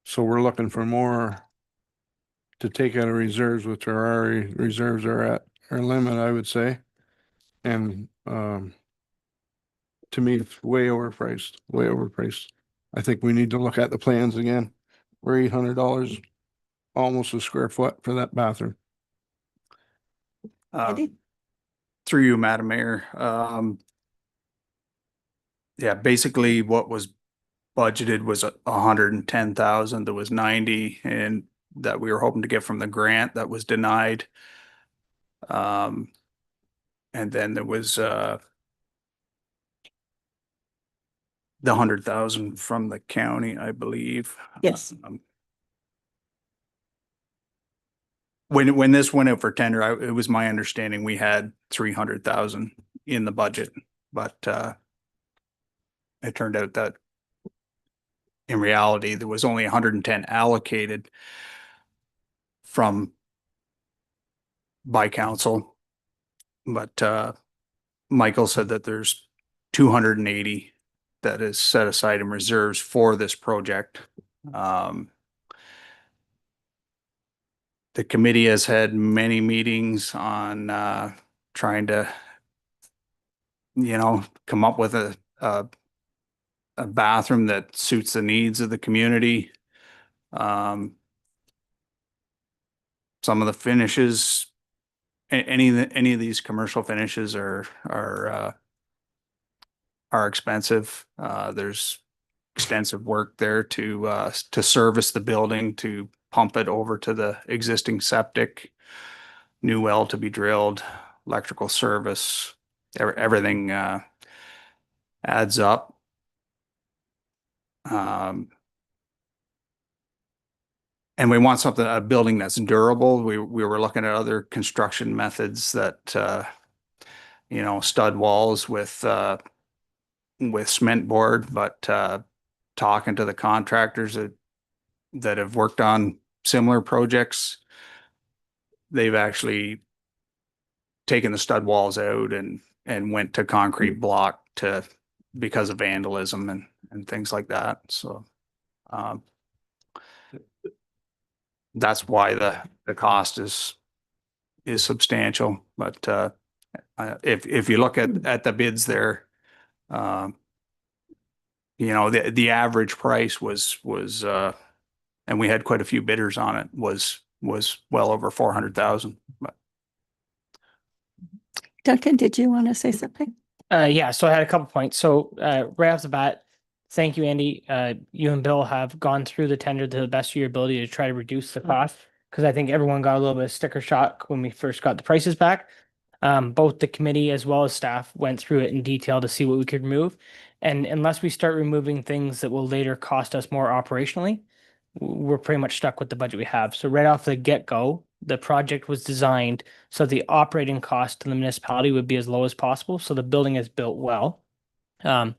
So we're looking for more to take out of reserves, which are already, reserves are at our limit, I would say. And, to me, it's way overpriced, way overpriced. I think we need to look at the plans again. We're $800 almost a square foot for that bathroom. Andy? Through you, Madam Mayor. Yeah, basically what was budgeted was 110,000. There was 90 and that we were hoping to get from the grant that was denied. And then there was the 100,000 from the county, I believe. Yes. When this went out for tender, it was my understanding we had 300,000 in the budget, but it turned out that in reality, there was only 110 allocated by council. But Michael said that there's 280 that is set aside in reserves for this project. The committee has had many meetings on trying to, come up with a bathroom that suits the needs of the community. Some of the finishes, any of these commercial finishes are expensive. There's extensive work there to service the building, to pump it over to the existing septic, new well to be drilled, electrical service, everything adds up. And we want a building that's durable. We were looking at other construction methods that, stud walls with cement board, but talking to the contractors that have worked on similar projects, they've actually taken the stud walls out and went to concrete block because of vandalism and things like that. So that's why the cost is substantial. But if you look at the bids there, the average price was and we had quite a few bidders on it, was well over 400,000. Duncan, did you want to say something? Yeah, so I had a couple points. So right off the bat, thank you, Andy. You and Bill have gone through the tender to the best of your ability to try to reduce the cost, because I think everyone got a little bit of sticker shock when we first got the prices back. Both the committee as well as staff went through it in detail to see what we could remove. And unless we start removing things that will later cost us more operationally, we're pretty much stuck with the budget we have. So right off the get-go, the project was designed so the operating cost to the municipality would be as low as possible. So the building is built well. On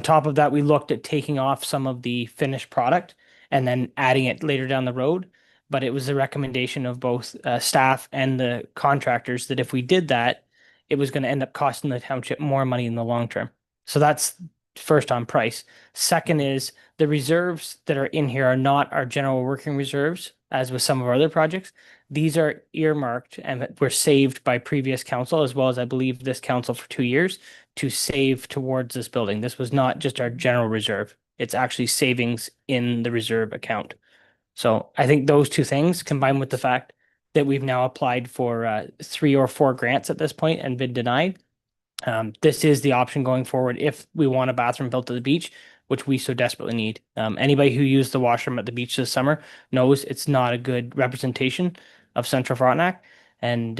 top of that, we looked at taking off some of the finished product and then adding it later down the road. But it was the recommendation of both staff and the contractors that if we did that, it was going to end up costing the township more money in the long term. So that's first on price. Second is the reserves that are in here are not our general working reserves, as with some of our other projects. These are earmarked and were saved by previous council, as well as I believe this council for 2 years, to save towards this building. This was not just our general reserve. It's actually savings in the reserve account. So I think those two things, combined with the fact that we've now applied for 3 or 4 grants at this point and been denied, this is the option going forward if we want a bathroom built to the beach, which we so desperately need. Anybody who used the washroom at the beach this summer knows it's not a good representation of Central Frontenac. And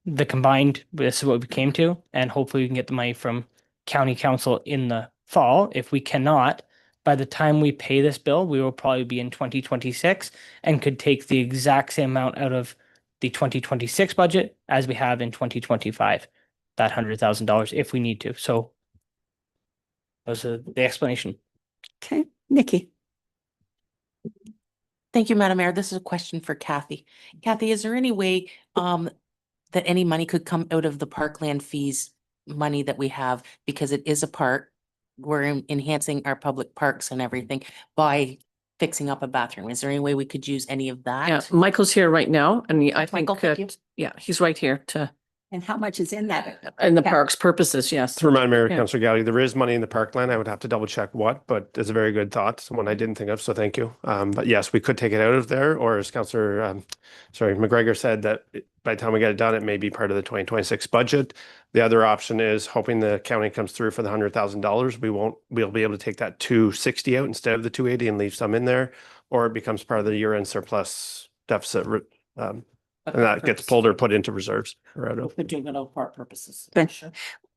the combined, this is what we came to, and hopefully we can get the money from county council in the fall. If we cannot, by the time we pay this bill, we will probably be in 2026 and could take the exact same amount out of the 2026 budget as we have in 2025, that $100,000 if we need to. So those are the explanation. Okay, Nikki. Thank you, Madam Mayor. This is a question for Kathy. Kathy, is there any way that any money could come out of the parkland fees money that we have, because it is a park? We're enhancing our public parks and everything by fixing up a bathroom. Is there any way we could use any of that? Yeah, Michael's here right now and I think, Michael, thank you. yeah, he's right here to, And how much is in that? in the Yeah. parks purposes, yes. To remind Mayor Yeah. Councillor Gowdy, there is money in the parkland. I would have to double check what, but it's a very good thought, one I didn't think of, so thank you. But yes, we could take it out of there, or as Councillor, McGregor said, that by the time we get it done, it may be part of the 2026 budget. The other option is hoping the county comes through for the $100,000. We'll be able to take that 260 out instead of the 280 and leave some in there, or it becomes part of the year-end surplus deficit. And that gets pulled or put into reserves. Or out of- We're doing it all for art purposes. Good.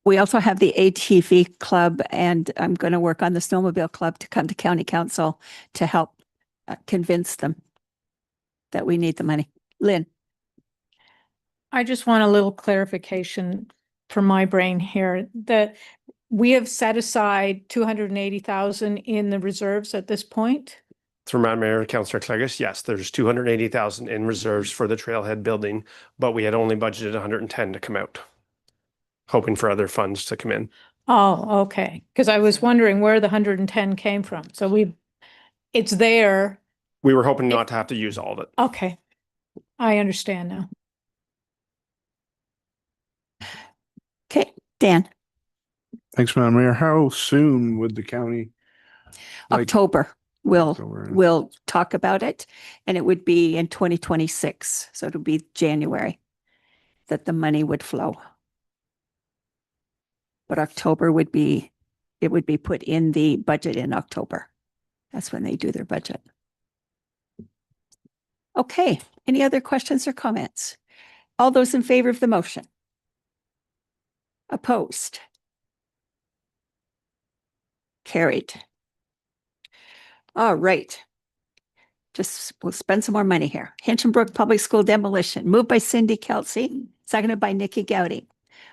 We also have the ATV club, and I'm going to work on the snowmobile club to come to county council to help convince them that we need the money. Lynn? I just want a little clarification for my brain here, that we have set aside 280,000 in the reserves at this point. To remind Mayor Councillor Clegis, yes, there's 280,000 in reserves for the trailhead building, but we had only budgeted 110 to come out, hoping for other funds to come in. Oh, okay. Because I was wondering where the 110 came from. So it's there. We were hoping not to have to use all of it. Okay. I understand now. Okay, Dan? Thanks, Madam Mayor. How soon would the county? like- October, October, yeah. we'll talk about it, and it would be in 2026, so it'll be January that the money would flow. But October would be put in the budget in October. That's when they do their budget. Okay, any other questions or comments? All those in favor of the motion? Opposed? Carried. All right. We'll spend some more money here. Hinchinbrook Public School demolition, moved by Cindy Kelsey, seconded by Nikki Gowdy.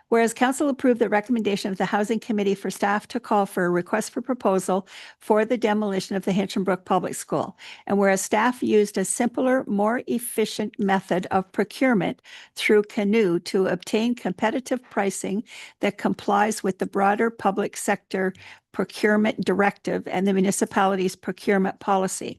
Whereas council approved the recommendation of the Housing Committee for staff to call for a request for proposal for the demolition of the Hinchinbrook Public School. And whereas staff used a simpler, more efficient method of procurement through Canoe to obtain competitive pricing that complies with the broader public sector procurement directive and the municipality's procurement policy.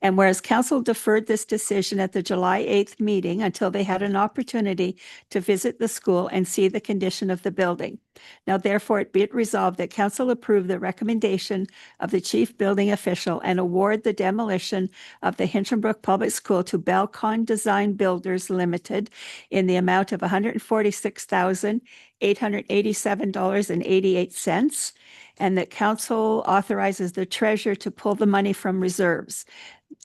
And whereas council deferred this decision at the July 8th meeting until they had an opportunity to visit the school and see the condition of the building. Now therefore it be it resolved that council approve the recommendation of the chief building official and award the demolition of the Hinchinbrook Public School to Belcon Design Builders Limited in the amount of $146,887.88, and that council authorizes the treasurer to pull the money from reserves,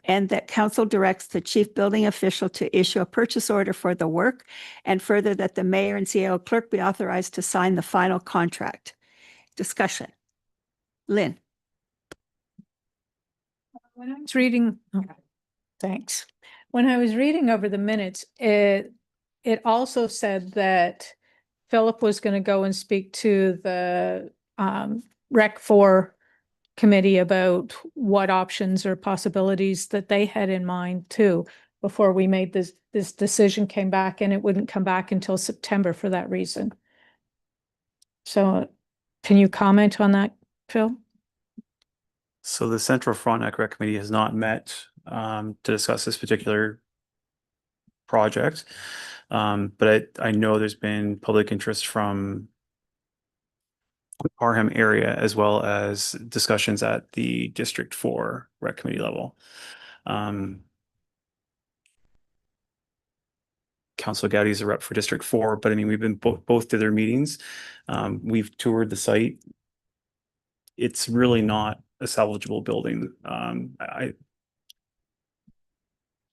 and that council directs the chief building official to issue a purchase order for the work, and further that the mayor and CAO clerk be authorized to sign the final contract. Discussion. Lynn? When I was reading, thanks. When I was reading over the minutes, it also said that Philip was going to go and speak to the Rec 4 committee about what options or possibilities that they had in mind too, before we made this decision came back, and it wouldn't come back until September for that reason. So can you comment on that, Phil? So the Central Frontenac Rec Committee has not met to discuss this particular project. But I know there's been public interest from the Parham area, as well as discussions at the District 4 Rec Committee level. Council Gowdy is a rep for District 4, but I mean, we've been both to their meetings. We've toured the site. It's really not a salvageable building. I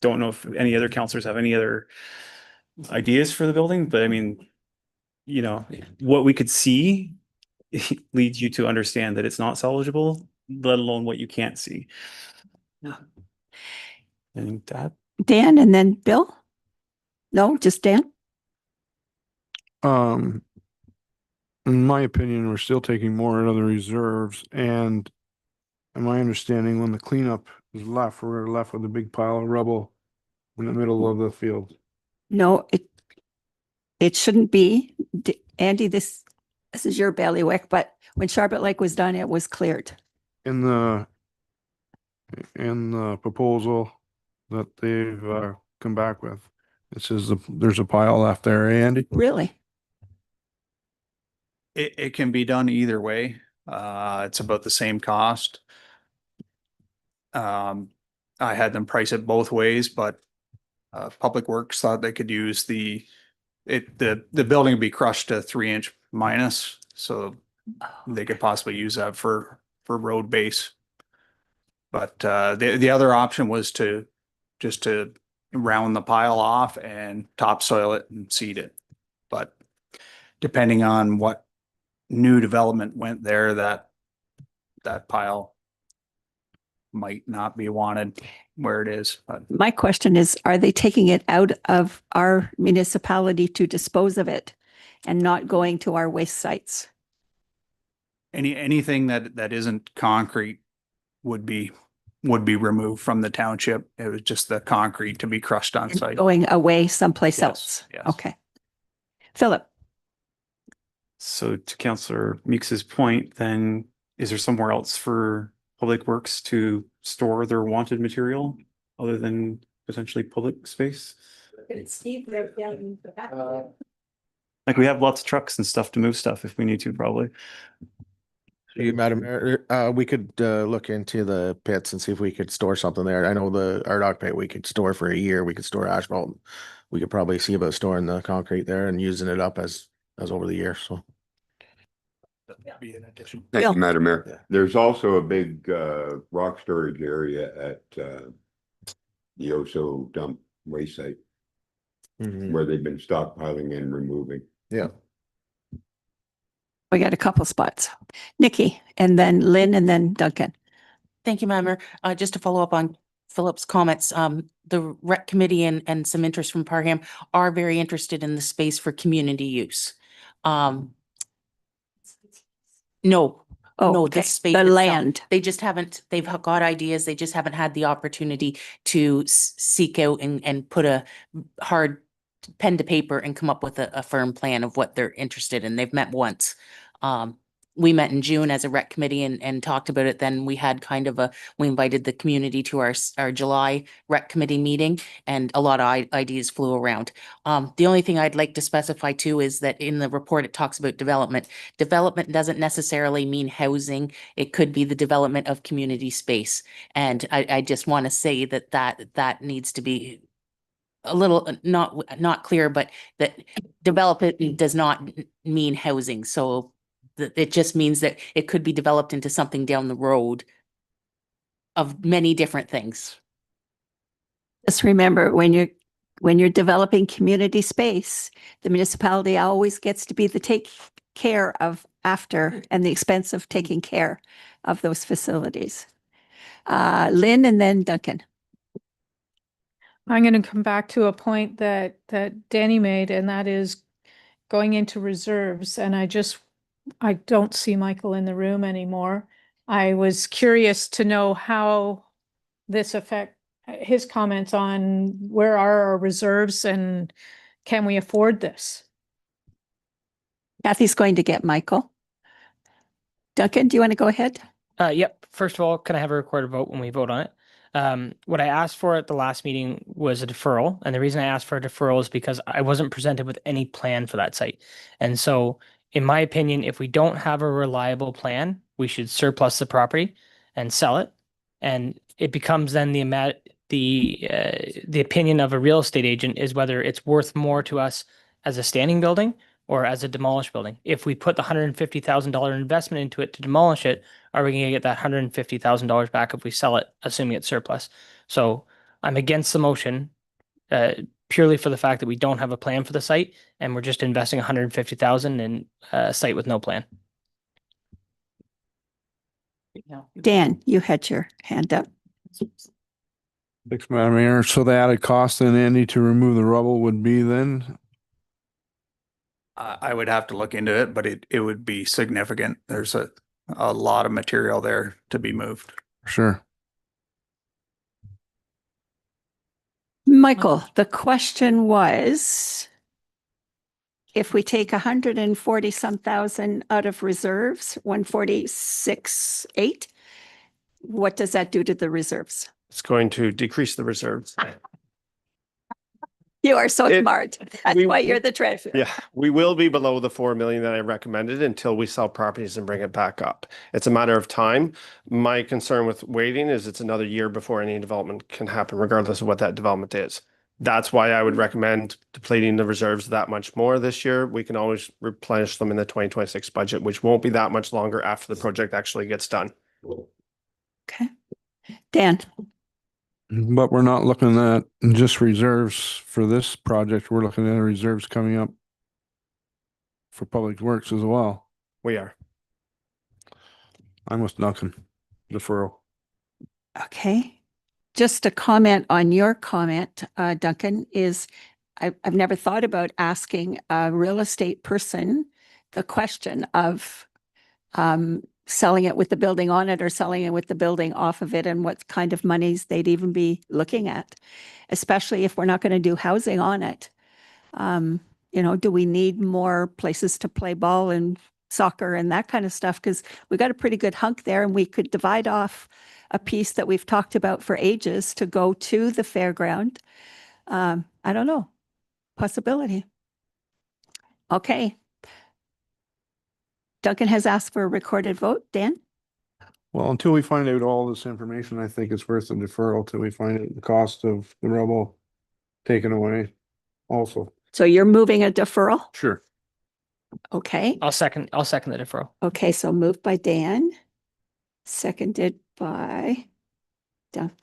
don't know if any other councilors have any other ideas for the building, but I mean, you know, what we could see leads you to understand that it's not salvageable, let alone what you can't see. And that, Dan and then Bill? No, just Dan? In my opinion, we're still taking more out of the reserves, and in my understanding, when the cleanup is left, we're left with a big pile of rubble in the middle of the field. No, it shouldn't be. Andy, this is your bailiwick, but when Charlotte Lake was done, it was cleared. In the in the proposal that they've come back with. It says there's a pile left there, Andy. Really? It can be done either way. It's about the same cost. I had them price it both ways, but Public Works thought they could use the building would be crushed to 3-inch minus, so they could possibly use that for road base. But the other option was to round the pile off and topsoil it and seed it. But depending on what new development went there, that pile might not be wanted where it is. But My question is, are they taking it out of our municipality to dispose of it and not going to our waste sites? anything that isn't concrete would be removed from the township. It was just the concrete to be crushed on site. Going away someplace Yes, else? yes. Okay. Philip? So to Councillor Meeks's point, then is there somewhere else for Public Works to store their wanted material other than potentially public space? Like we have lots of trucks and stuff to move stuff if we need to, probably. Madam Mayor, we could look into the pits and see if we could store something there. I know our dog pit we could store for a year. We could store asphalt. We could probably see about storing the concrete there and using it up as over the year. So That'd be an addition. Thank Bill. you, Madam Mayor. Yeah. There's also a big rock storage area at the Oso dump waste site where they've been stockpiling and removing. yeah. We got a couple spots. Nikki, and then Lynn, and then Duncan. Thank you, Madam Mayor. Just to follow up on Philip's comments, the rec committee and some interest from Parham are very interested in the space for community use. No, Oh, no, okay. this space. The itself. land. They just haven't, they've got ideas. They just haven't had the opportunity to seek out and put a hard pen to paper and come up with a firm plan of what they're interested in. They've met once. We met in June as a rec committee and talked about it. Then we had we invited the community to our July rec committee meeting, and a lot of ideas flew around. The only thing I'd like to specify too is that in the report, it talks about development. Development doesn't necessarily mean housing. It could be the development of community space. And I just want to say that needs to be a little not clear, but that development does not mean housing. So it just means that it could be developed into something down the road of many different things. Just remember, when you're developing community space, the municipality always gets to be the take care of after and the expense of taking care of those facilities. Lynn, and then Duncan. I'm going to come back to a point that Danny made, and that is going into reserves. And I don't see Michael in the room anymore. I was curious to know how this affect his comments on where are our reserves and can we afford this? Kathy's going to get Michael. Duncan, do you want to go ahead? Yep. First of all, can I have a recorded vote when we vote on it? What I asked for at the last meeting was a deferral. And the reason I asked for a deferral is because I wasn't presented with any plan for that site. And so in my opinion, if we don't have a reliable plan, we should surplus the property and sell it. And it becomes then the opinion of a real estate agent is whether it's worth more to us as a standing building or as a demolished building. If we put the $150,000 investment into it to demolish it, are we going to get that $150,000 back if we sell it, assuming it's surplus? So I'm against the motion purely for the fact that we don't have a plan for the site and we're just investing $150,000 in a site with no plan. Dan, you had your hand up. Thanks, Madam Mayor. So the added cost then, Andy, to remove the rubble would be then? I would have to look into it, but it would be significant. There's a lot of material there to be moved. Sure. Michael, the question was, if we take 140 some thousand out of reserves, 146.8, What does that do to the reserves? It's going to decrease the reserves. You are so It- smart. That's we- why you're the treasurer. Yeah, we will be below the 4 million that I recommended until we sell properties and bring it back up. It's a matter of time. My concern with waiting is it's another year before any development can happen, regardless of what that development is. That's why I would recommend depleting the reserves that much more this year. We can always replenish them in the 2026 budget, which won't be that much longer after the project actually gets done. Okay. Dan, But we're not looking at just reserves for this project. We're looking at reserves coming up for public works as well. We are. I'm with Duncan. Deferral. okay. Just a comment on your comment, Duncan, is I've never thought about asking a real estate person the question of selling it with the building on it or selling it with the building off of it and what kind of monies they'd even be looking at, especially if we're not going to do housing on it. You know, do we need more places to play ball and soccer and that kind of stuff? Because we got a pretty good hunk there and we could divide off a piece that we've talked about for ages to go to the fairground. I don't know. Possibility. Okay. Duncan has asked for a recorded vote. Dan? Well, until we find out all this information, I think it's worth a deferral till we find out the cost of the rubble taken away also. So you're moving a deferral? Sure. Okay. I'll second the deferral. Okay, so moved by Dan, seconded by Duncan.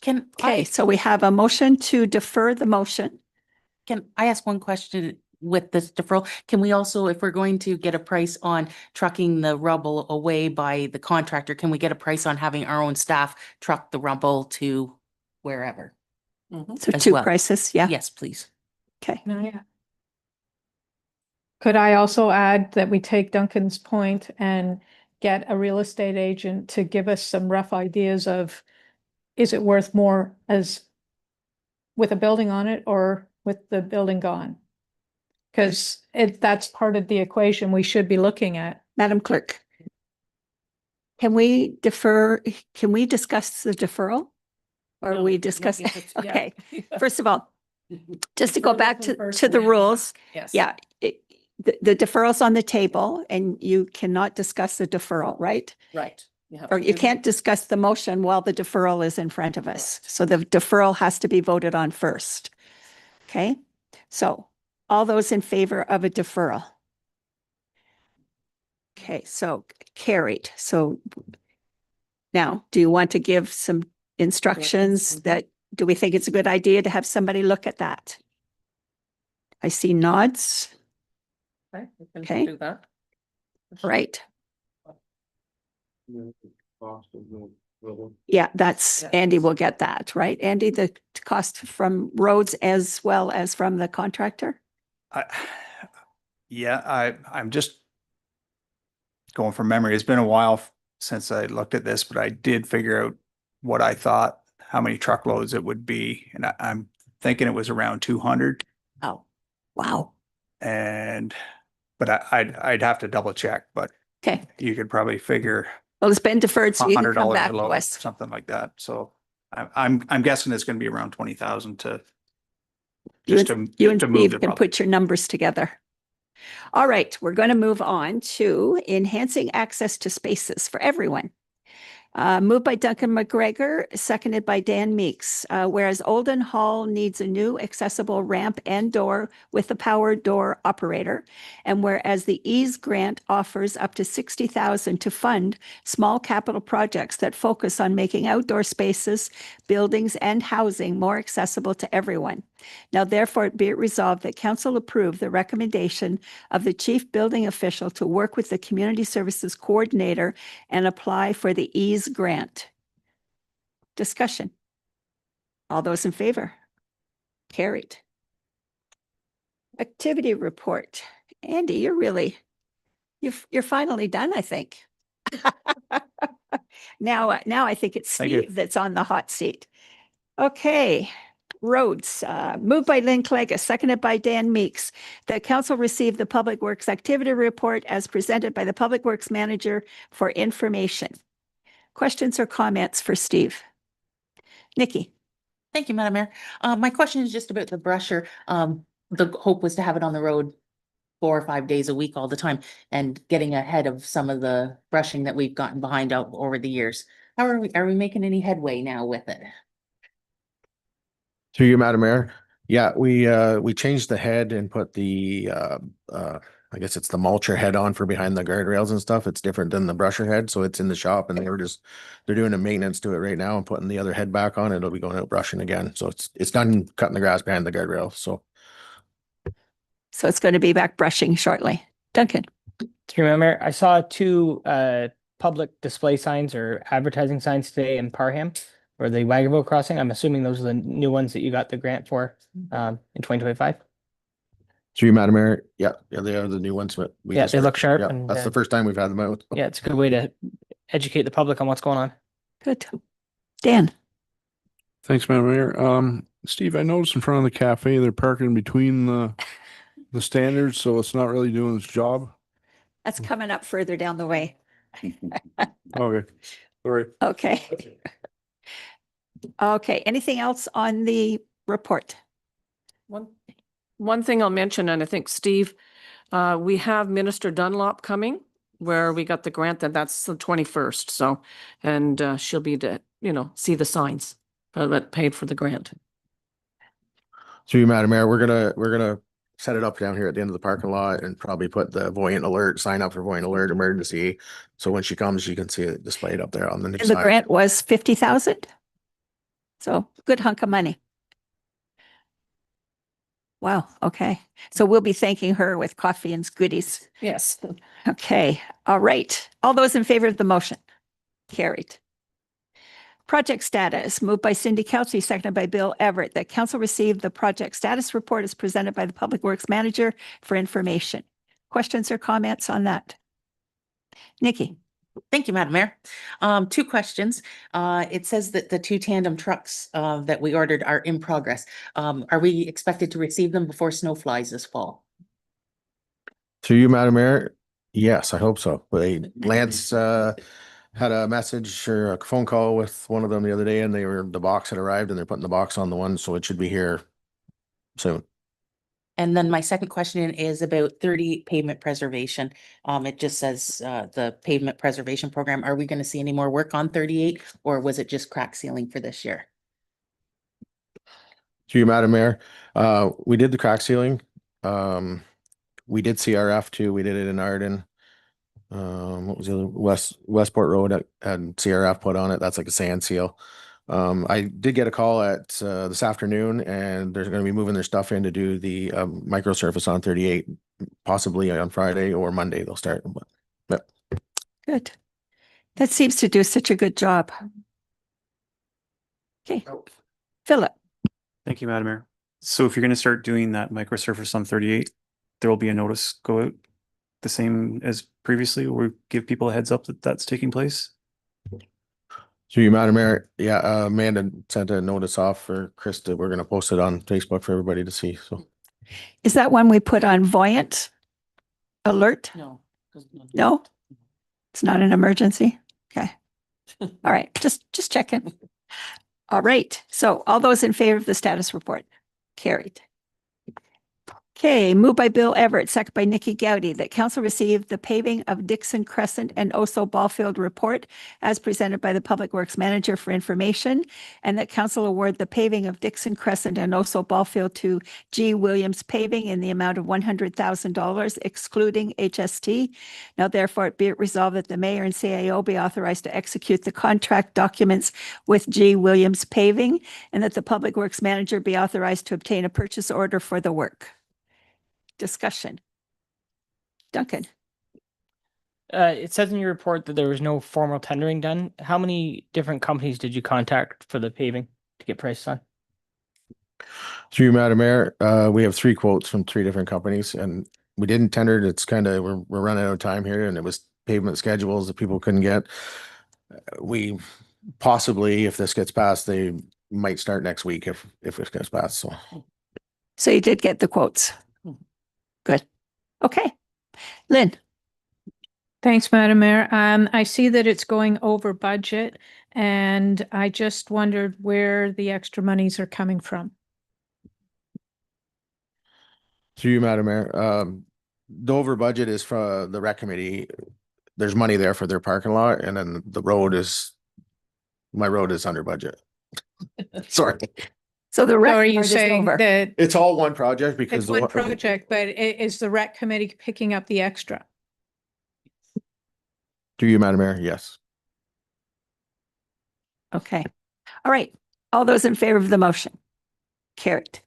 Okay, so we have a motion to defer the motion. Can I ask one question with this deferral? Can we also, if we're going to get a price on trucking the rubble away by the contractor, can we get a price on having our own staff truck the rubble to wherever? So As two well. prices, yeah. Yes, please. Okay. Could I also add that we take Duncan's point and get a real estate agent to give us some rough ideas of, is it worth more as with a building on it or with the building gone? Because that's part of the equation we should be looking at. Madam Clerk. Can we discuss the deferral? Or No, we no, discuss, if it's- yeah. okay. First of all, just to go Defer back this one to first the and then- rules. Yes. Yeah, the deferral's on the table and you cannot discuss the deferral, right? Right. Or you can't discuss the motion while the deferral is in front of us. So the deferral has to be voted on first. Okay, so all those in favor of a deferral? Okay, so carried. So now, do you want to give some instructions that, do we think it's a good idea to have somebody look at that? I see nods. Okay, we can Okay. do that. Right. Yeah, that's, Yeah. Andy will get that, right? Andy, the cost from roads as well as from the contractor? I'm just going from memory. It's been a while since I looked at this, but I did figure out what I thought, how many truckloads it would be. And I'm thinking it was around 200. Oh, wow. But I'd have to double check, but Okay, you could probably figure well, it's been deferred, so you can come $100 back a to load, us. something like that. So I'm guessing it's going to be around 20,000 to You just and to move Steve the can rubble. put your numbers together. All right, we're going to move on to enhancing access to spaces for everyone. Moved by Duncan McGregor, seconded by Dan Meeks. Whereas Olden Hall needs a new accessible ramp and door with a power door operator. And whereas the EASE grant offers up to $60,000 to fund small capital projects that focus on making outdoor spaces, buildings, and housing more accessible to everyone. Now therefore be it resolved that council approve the recommendation of the chief building official to work with the community services coordinator and apply for the EASE grant. Discussion. All those in favor? Carried. Activity report. Andy, you're finally done, I think. Now I think it's Thank you. Steve that's on the hot seat. Okay. Roads, moved by Lynn Clegg, seconded by Dan Meeks. The council received the Public Works Activity Report as presented by the Public Works Manager for information. Questions or comments for Steve? Nikki? Thank you, Madam Mayor. My question is just about the brusher. The hope was to have it on the road 4 or 5 days a week all the time and getting ahead of some of the brushing that we've gotten behind out over the years. How are we making any headway now with it? Through you, Madam Mayor. Yeah, we changed the head and put the I guess it's the mulcher head on for behind the guardrails and stuff. It's different than the brusher head, so it's in the shop and they're doing a maintenance to it right now and putting the other head back on. It'll be going out brushing again. So it's done cutting the grass behind the guardrail. So it's going to be back brushing shortly. Duncan? Through my mayor, I saw 2 public display signs or advertising signs today in Parham for the Wagonville crossing. I'm assuming those are the new ones that you got the grant for in 2025. through you, Madam Mayor. Yeah, they are the new ones, but Yeah, they look sharp Yeah, and, that's the first time we've had them out. Yeah, it's a good way to educate the public on what's going on. Good. Dan? Thanks, Madam Mayor. Steve, I noticed in front of the cafe, they're parking between the standards, so it's not really doing its job. That's coming up further down the way. Okay, sorry. Okay. Okay, anything else on the report? One thing I'll mention, and I think Steve, we have Minister Dunlop coming, where we got the grant, that's the 21st. So, and she'll be to, see the signs that paid for the grant. Through you, Madam Mayor, we're gonna set it up down here at the end of the parking lot and probably put the voyant alert, sign up for voyant alert emergency. So when she comes, you can see it displayed up there on the new And the sign. grant was 50,000? So good hunk of money. Wow, okay. So we'll be thanking her with coffee and goodies. Yes. Okay, all right. All those in favor of the motion? Carried. Project status, moved by Cindy Kelsey, seconded by Bill Everett, that council received the project status report as presented by the Public Works Manager for information. Questions or comments on that? Nikki? Thank you, Madam Mayor. 2 questions. It says that the 2 tandem trucks that we ordered are in progress. Are we expected to receive them before snow flies this fall? Through you, Madam Mayor. Yes, I hope so. Lance had a message or a phone call with one of them the other day, and the box had arrived, and they're putting the box on the one, so it should be here soon. And then my second question is about 38 pavement preservation. It just says the pavement preservation program. Are we going to see any more work on 38, or was it just crack sealing for this year? Through you, Madam Mayor. We did the crack sealing. We did CRF too. We did it in Arden. What was the other? Westport Road had CRF put on it. That's like a sand seal. I did get a call at this afternoon, and they're going to be moving their stuff in to do the micro surface on 38, possibly on Friday or Monday they'll start. But Good. That seems to do such a good job. Okay. Philip? Thank you, Madam Mayor. So if you're going to start doing that microsurface on 38, there will be a notice go out the same as previously, or give people a heads up that that's taking place. through you, Madam Mayor. Yeah, Amanda sent a notice off for Krista. We're going to post it on Facebook for everybody to see. So Is that one we put on Voyant Alert? No. No? It's not an emergency? Okay. All right, just checking. All right, so all those in favor of the status report? Carried. Okay, moved by Bill Everett, second by Nikki Gowdy, that council received the paving of Dixon Crescent and Oso Ballfield report as presented by the Public Works Manager for information, and that council award the paving of Dixon Crescent and Oso Ballfield to G. Williams Paving in the amount of $100,000, excluding HST. Now therefore be it resolved that the mayor and CAO be authorized to execute the contract documents with G. Williams Paving, and that the Public Works Manager be authorized to obtain a purchase order for the work. Discussion. Duncan? It says in your report that there was no formal tendering done. How many different companies did you contact for the paving to get prices on? through you, Madam Mayor, we have 3 quotes from 3 different companies, and we didn't tender it. It's kind of, we're running out of time here, and it was pavement schedules that people couldn't get. We possibly, if this gets passed, they might start next week if it gets passed. So you did get the quotes. Good. Okay. Lynn? Thanks, Madam Mayor. I see that it's going over budget, and I just wondered where the extra monies are coming from. Through you, Madam Mayor, the over budget is for the rec committee. There's money there for their parking lot, and then my road is under budget. Sorry, So the So rec are you part is saying over. that it's all one project because it's one project, but is the rec committee picking up the extra? Through you, Madam Mayor, yes. Okay. All right. All those in favor of the motion? Carried.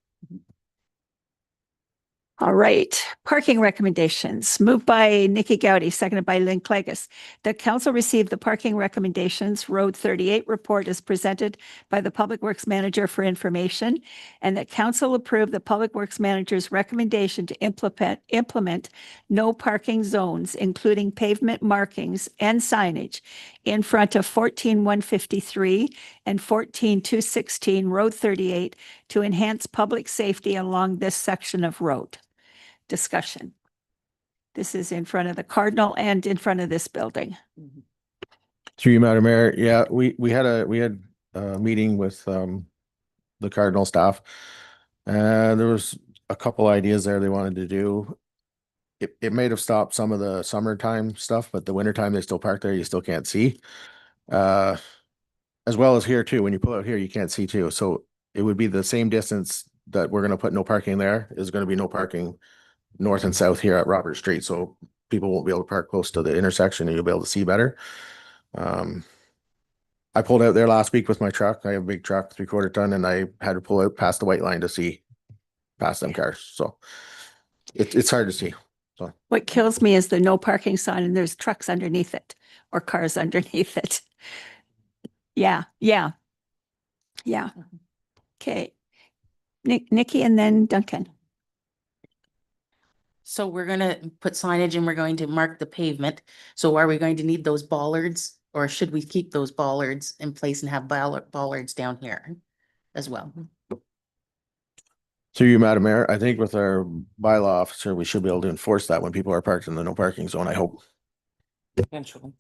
All right, parking recommendations, moved by Nikki Gowdy, seconded by Lynn Clegus. The council received the parking recommendations Road 38 report is presented by the Public Works Manager for information, and that council approved the Public Works Manager's recommendation to implement no parking zones, including pavement markings and signage in front of 14-153 and 14-216 Road 38 to enhance public safety along this section of road. Discussion. This is in front of the Cardinal and in front of this building. Through you, Madam Mayor, yeah, we had a meeting with the Cardinal staff. There was a couple ideas there they wanted to do. It may have stopped some of the summertime stuff, but the wintertime they still park there, you still can't see. As well as here too, when you pull out here, you can't see too. So it would be the same distance that we're gonna put no parking there, is gonna be no parking north and south here at Robert Street. So people won't be able to park close to the intersection and you'll be able to see better. I pulled out there last week with my truck. I have a big truck, 3/4 ton, and I had to pull out past the white line to see past them cars. So it's hard to see. So What kills me is the no parking sign and there's trucks underneath it or cars underneath it. Yeah. Okay. Nikki and then Duncan. So we're gonna put signage and we're going to mark the pavement. So are we going to need those bollards, or should we keep those bollards in place and have bollards down here as well? through you, Madam Mayor, I think with our bylaw officer, we should be able to enforce that when people are parked in the no parking zone, I hope. Eventually.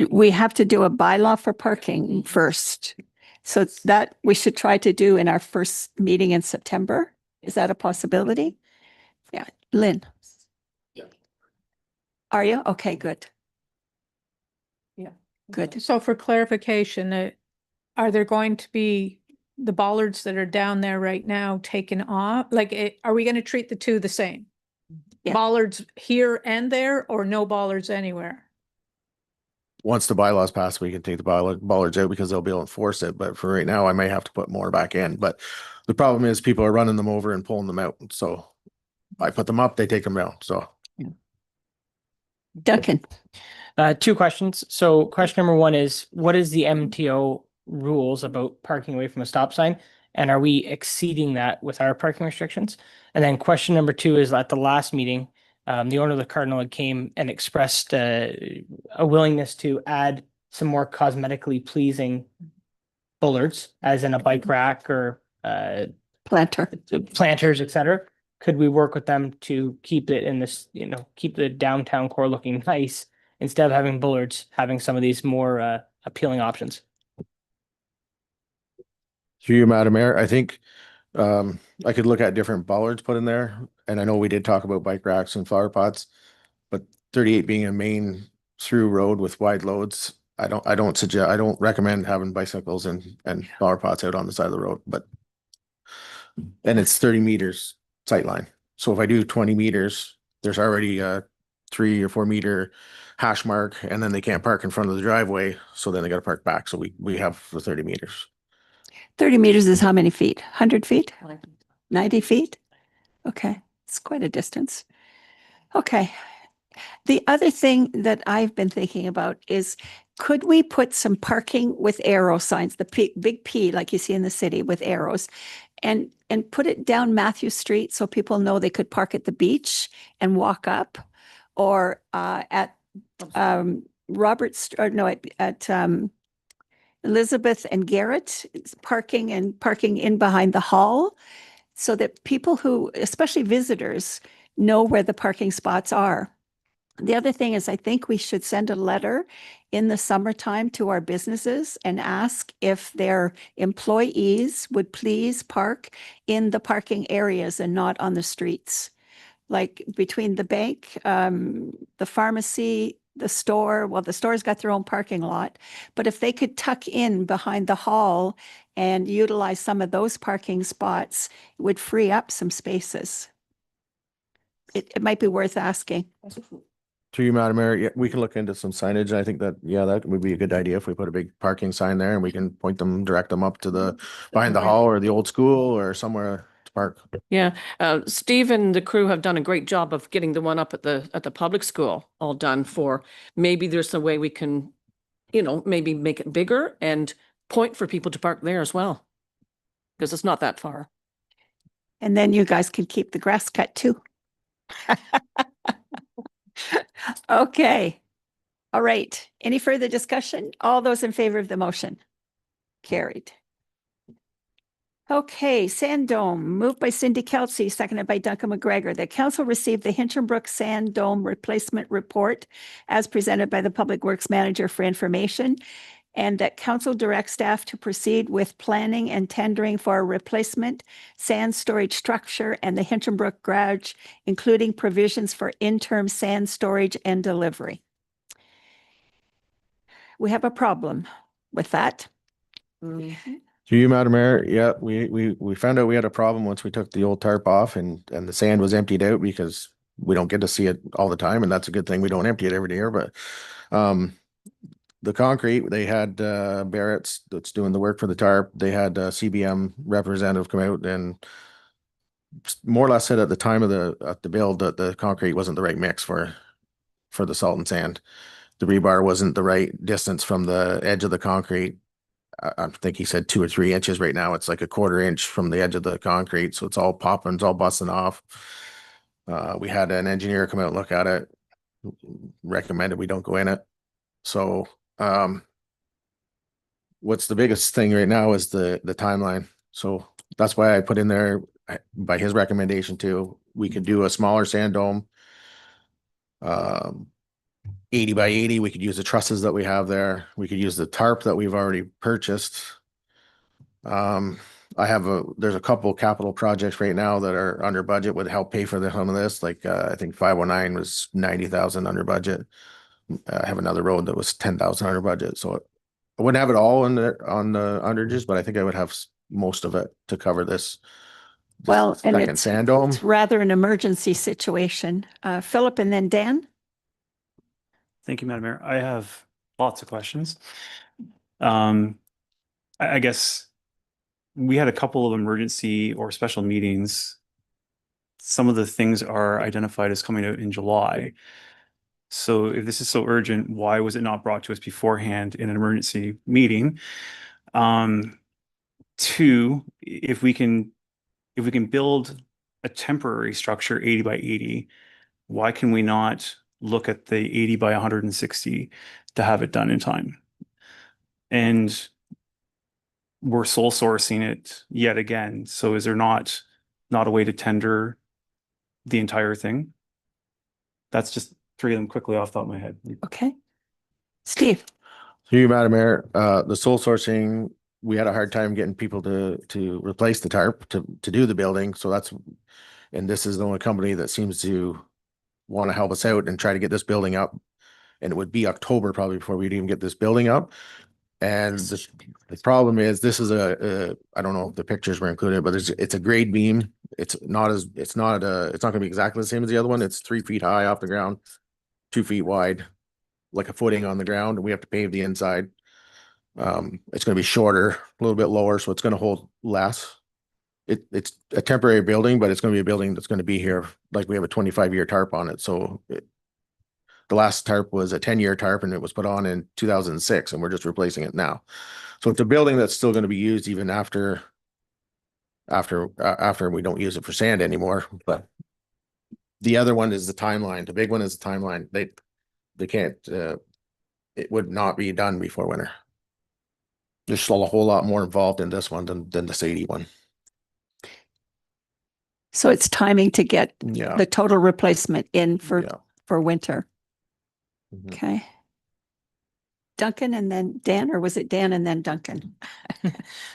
We have to do a bylaw for parking first. So that we should try to do in our first meeting in September. Is that a possibility? Yeah, Lynn. Yeah. Are you? Okay, good. Yeah. Good. So for clarification, are there going to be the bollards that are down there right now taken off? Like, are we going to treat the two the same? Yeah. Bollards here and there, or no bollards anywhere? Once the bylaws pass, we can take the bollards out because they'll be able to enforce it. But for right now, I may have to put more back in. But the problem is people are running them over and pulling them out. So I put them up, they take them down. So Duncan. Two questions. So question number one is, what is the MTO rules about parking away from a stop sign? And are we exceeding that with our parking restrictions? And then question number two is, at the last meeting, the owner of the Cardinal had came and expressed a willingness to add some more cosmetically pleasing bullards, as in a bike rack or planters, etc. Could we work with them to keep it in this, keep the downtown core looking nice, instead of having bullards, having some of these more appealing options? through you, Madam Mayor, I think I could look at different bollards put in there. And I know we did talk about bike racks and flower pots, but 38 being a main through road with wide loads, I don't recommend having bicycles and flower pots out on the side of the road, and it's 30 meters sight line. So if I do 20 meters, there's already a 3 or 4 meter hash mark, and then they can't park in front of the driveway. So then they got to park back. So we have the 30 meters. 30 meters is how many feet? 100 feet? 90 feet? Okay, it's quite a distance. Okay. The other thing that I've been thinking about is, could we put some parking with arrow signs, the big P like you see in the city with arrows, and put it down Matthew Street so people know they could park at the beach and walk up, or at Elizabeth and Garrett, parking in behind the hall, so that people who, especially visitors, know where the parking spots are. The other thing is I think we should send a letter in the summertime to our businesses and ask if their employees would please park in the parking areas and not on the streets. Like between the bank, the pharmacy, the store, well, the store's got their own parking lot, but if they could tuck in behind the hall and utilize some of those parking spots, it would free up some spaces. It might be worth asking. Through you, Madam Mayor, yeah, we can look into some signage. I think that, yeah, that would be a good idea if we put a big parking sign there and we can point them, direct them up to the behind the hall or the old school or somewhere to park. Yeah, Steve and the crew have done a great job of getting the one up at the public school all done for. Maybe there's a way we can, maybe make it bigger and point for people to park there as well. Because it's not that far. And then you guys can keep the grass cut too. Okay. All right. Any further discussion? All those in favor of the motion? Carried. Okay, Sand Dome, moved by Cindy Kelsey, seconded by Duncan McGregor. The council received the Hinchinbrook Sand Dome replacement report as presented by the Public Works Manager for information, and that council directs staff to proceed with planning and tendering for a replacement sand storage structure and the Hinchinbrook garage, including provisions for interim sand storage and delivery. We have a problem with that. Through you, Madam Mayor, yeah, we found out we had a problem once we took the old tarp off and the sand was emptied out because we don't get to see it all the time, and that's a good thing. We don't empty it every year, but the concrete, they had Barrett's that's doing the work for the tarp. They had a CBM representative come out and more or less said at the time of the build that the concrete wasn't the right mix for the salt and sand. The rebar wasn't the right distance from the edge of the concrete. I think he said 2 or 3 inches. Right now it's like a 1/4 inch from the edge of the concrete, so it's all popping, it's all busting off. We had an engineer come out and look at it, recommended we don't go in it. So what's the biggest thing right now is the timeline. So that's why I put in there, by his recommendation too, we could do a smaller sand dome, 80 by 80. We could use the trusses that we have there. We could use the tarp that we've already purchased. There's a couple capital projects right now that are under budget, would help pay for some of this. Like I think 509 was 90,000 under budget. I have another road that was 10,000 under budget. So I wouldn't have it all on the underages, but I think I would have most of it to cover this. Well, and second sand dome. it's rather an emergency situation. Philip and then Dan. Thank you, Madam Mayor. I have lots of questions. I guess we had a couple of emergency or special meetings. Some of the things are identified as coming out in July. So if this is so urgent, why was it not brought to us beforehand in an emergency meeting? 2, if we can build a temporary structure 80 by 80, why can we not look at the 80 by 160 to have it done in time? And we're sole sourcing it yet again. So is there not a way to tender the entire thing? That's just 3 of them quickly off the top of my head. Okay. Steve. Through you, Madam Mayor, the sole sourcing, we had a hard time getting people to replace the tarp to do the building. So and this is the only company that seems to want to help us out and try to get this building up. And it would be October probably before we'd even get this building up. And the problem is, this is I don't know if the pictures were included, but it's a grade beam. It's not going to be exactly the same as the other one. It's 3 feet high off the ground, 2 feet wide, like a footing on the ground. And we have to pave the inside. It's going to be shorter, a little bit lower, so it's going to hold less. It's a temporary building, but it's going to be a building that's going to be here. Like we have a 25-year tarp on it. So the last tarp was a 10-year tarp and it was put on in 2006 and we're just replacing it now. So it's a building that's still going to be used even after we don't use it for sand anymore. But the other one is the timeline. The big one is the timeline. They can't, it would not be done before winter. There's still a whole lot more involved in this one than the Sadie one. So it's timing to get Yeah. the total replacement in for winter. Okay. Duncan and then Dan, or was it Dan and then Duncan?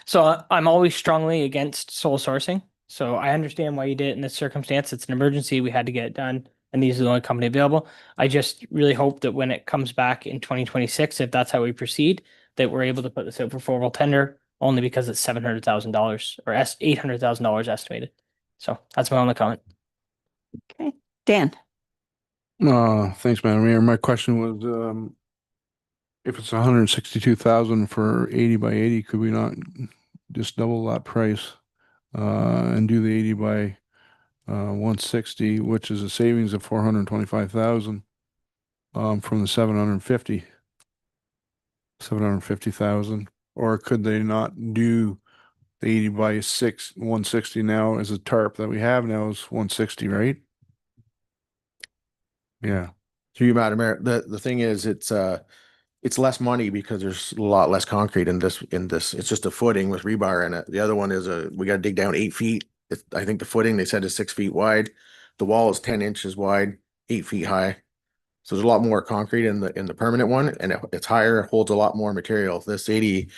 So I'm always strongly against sole sourcing. So I understand why you did it in this circumstance. It's an emergency. We had to get it done, and these are the only company available. I just really hope that when it comes back in 2026, if that's how we proceed, that we're able to put this out for formal tender, only because it's $700,000 or $800,000 estimated. So that's my only comment. Okay, Dan. Thanks, Madam Mayor. My question was, if it's 162,000 for 80 by 80, could we not just double that price and do the 80 by 160, which is a savings of 425,000 from the 750,000? Or could they not do the 80 by 160 now as a tarp that we have now is 160, right? Yeah. Through you, Madam Mayor, the thing is, it's less money because there's a lot less concrete in this, it's just a footing with rebar in it. The other one is we gotta dig down 8 feet. I think the footing, they said, is 6 feet wide. The wall is 10 inches wide, 8 feet high. So there's a lot more concrete in the permanent one, and it's higher, holds a lot more material. This 80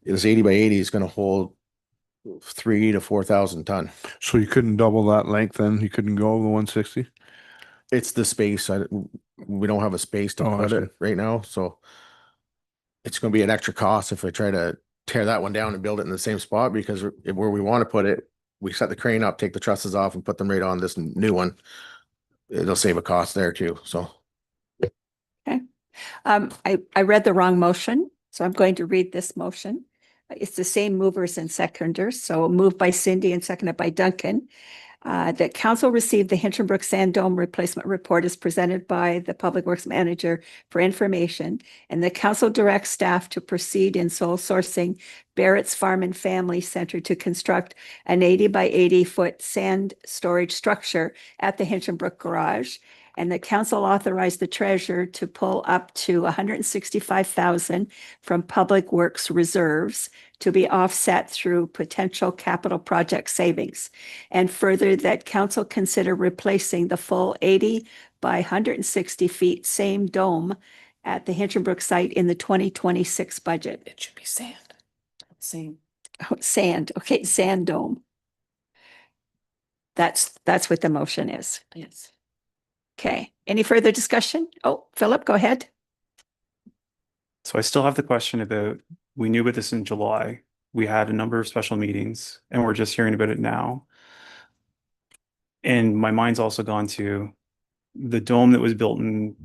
by 80 is gonna hold 3,000 to 4,000 ton. So you couldn't double that length then? You couldn't go the 160? It's the space. We don't have a space to Oh, I put see. it right now, so it's gonna be an extra cost if I try to tear that one down and build it in the same spot, because where we want to put it, we set the crane up, take the trusses off and put them right on this new one. It'll save a cost there too, so. Okay. I read the wrong motion, so I'm going to read this motion. It's the same movers and seconders, so moved by Cindy and seconded by Duncan. That council received the Hinchinbrook Sand Dome replacement report as presented by the Public Works Manager for information, and the council directs staff to proceed in sole sourcing Barrett's Farm and Family Center to construct an 80 by 80-foot sand storage structure at the Hinchinbrook Garage. And the council authorized the treasurer to pull up to 165,000 from Public Works reserves to be offset through potential capital project savings. And further, that council consider replacing the full 80 by 160 feet same dome at the Hinchinbrook site in the 2026 budget. It should be sand. Same. Oh, sand, okay, sand dome. That's what the motion is. Yes. Okay, any further discussion? Oh, Philip, go ahead. So I still have the question about, we knew about this in July. We had a number of special meetings and we're just hearing about it now. And my mind's also gone to the dome that was built in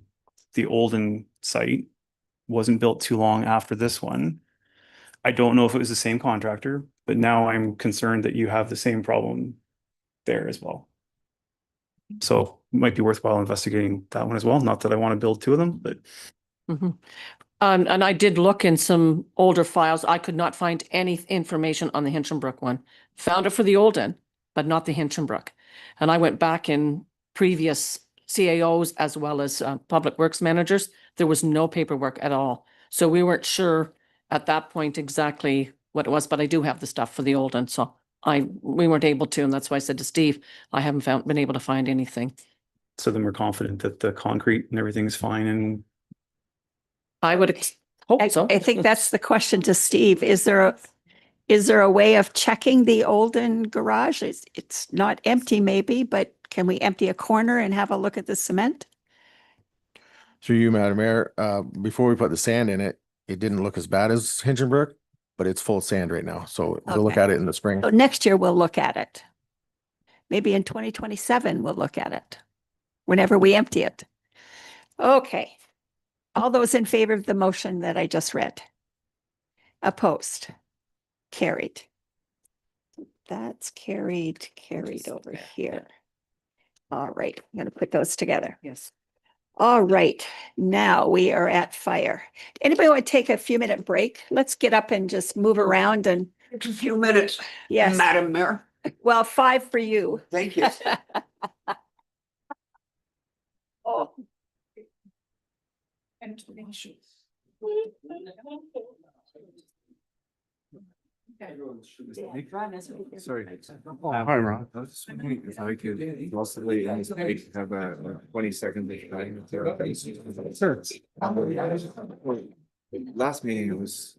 the olden site wasn't built too long after this one. I don't know if it was the same contractor, but now I'm concerned that you have the same problem there as well. So it might be worthwhile investigating that one as well. Not that I want to build two of them, but And I did look in some older files. I could not find any information on the Hinchinbrook one. Found it for the Olden, but not the Hinchinbrook. And I went back in previous CAOs as well as Public Works managers. There was no paperwork at all. So we weren't sure at that point exactly what it was, but I do have the stuff for the Olden. So we weren't able to, and that's why I said to Steve, I haven't been able to find anything. so then we're confident that the concrete and everything's fine. And I would hope so. I think that's the question to Steve. Is there a way of checking the Olden garage? It's not empty maybe, but can we empty a corner and have a look at the cement? Through you, Madam Mayor, before we put the sand in it, it didn't look as bad as Hinchinbrook, but it's full sand right now. So we'll look Okay. at it in the spring. So next year we'll look at it. Maybe in 2027 we'll look at it, whenever we empty it. Okay. All those in favor of the motion that I just read? Opposed? Carried. That's carried over here. All right, I'm going to put those together. Yes. All right, now we are at fire. Anybody want to take a few minute break? Let's get up and just move around and. It's a few minutes, Yes, Madam Mayor. well, 5 for you. Thank you. Oh. Sorry. Hi, Ron. I was just wondering if I could possibly have a 20-second. Sure. Last meeting it was.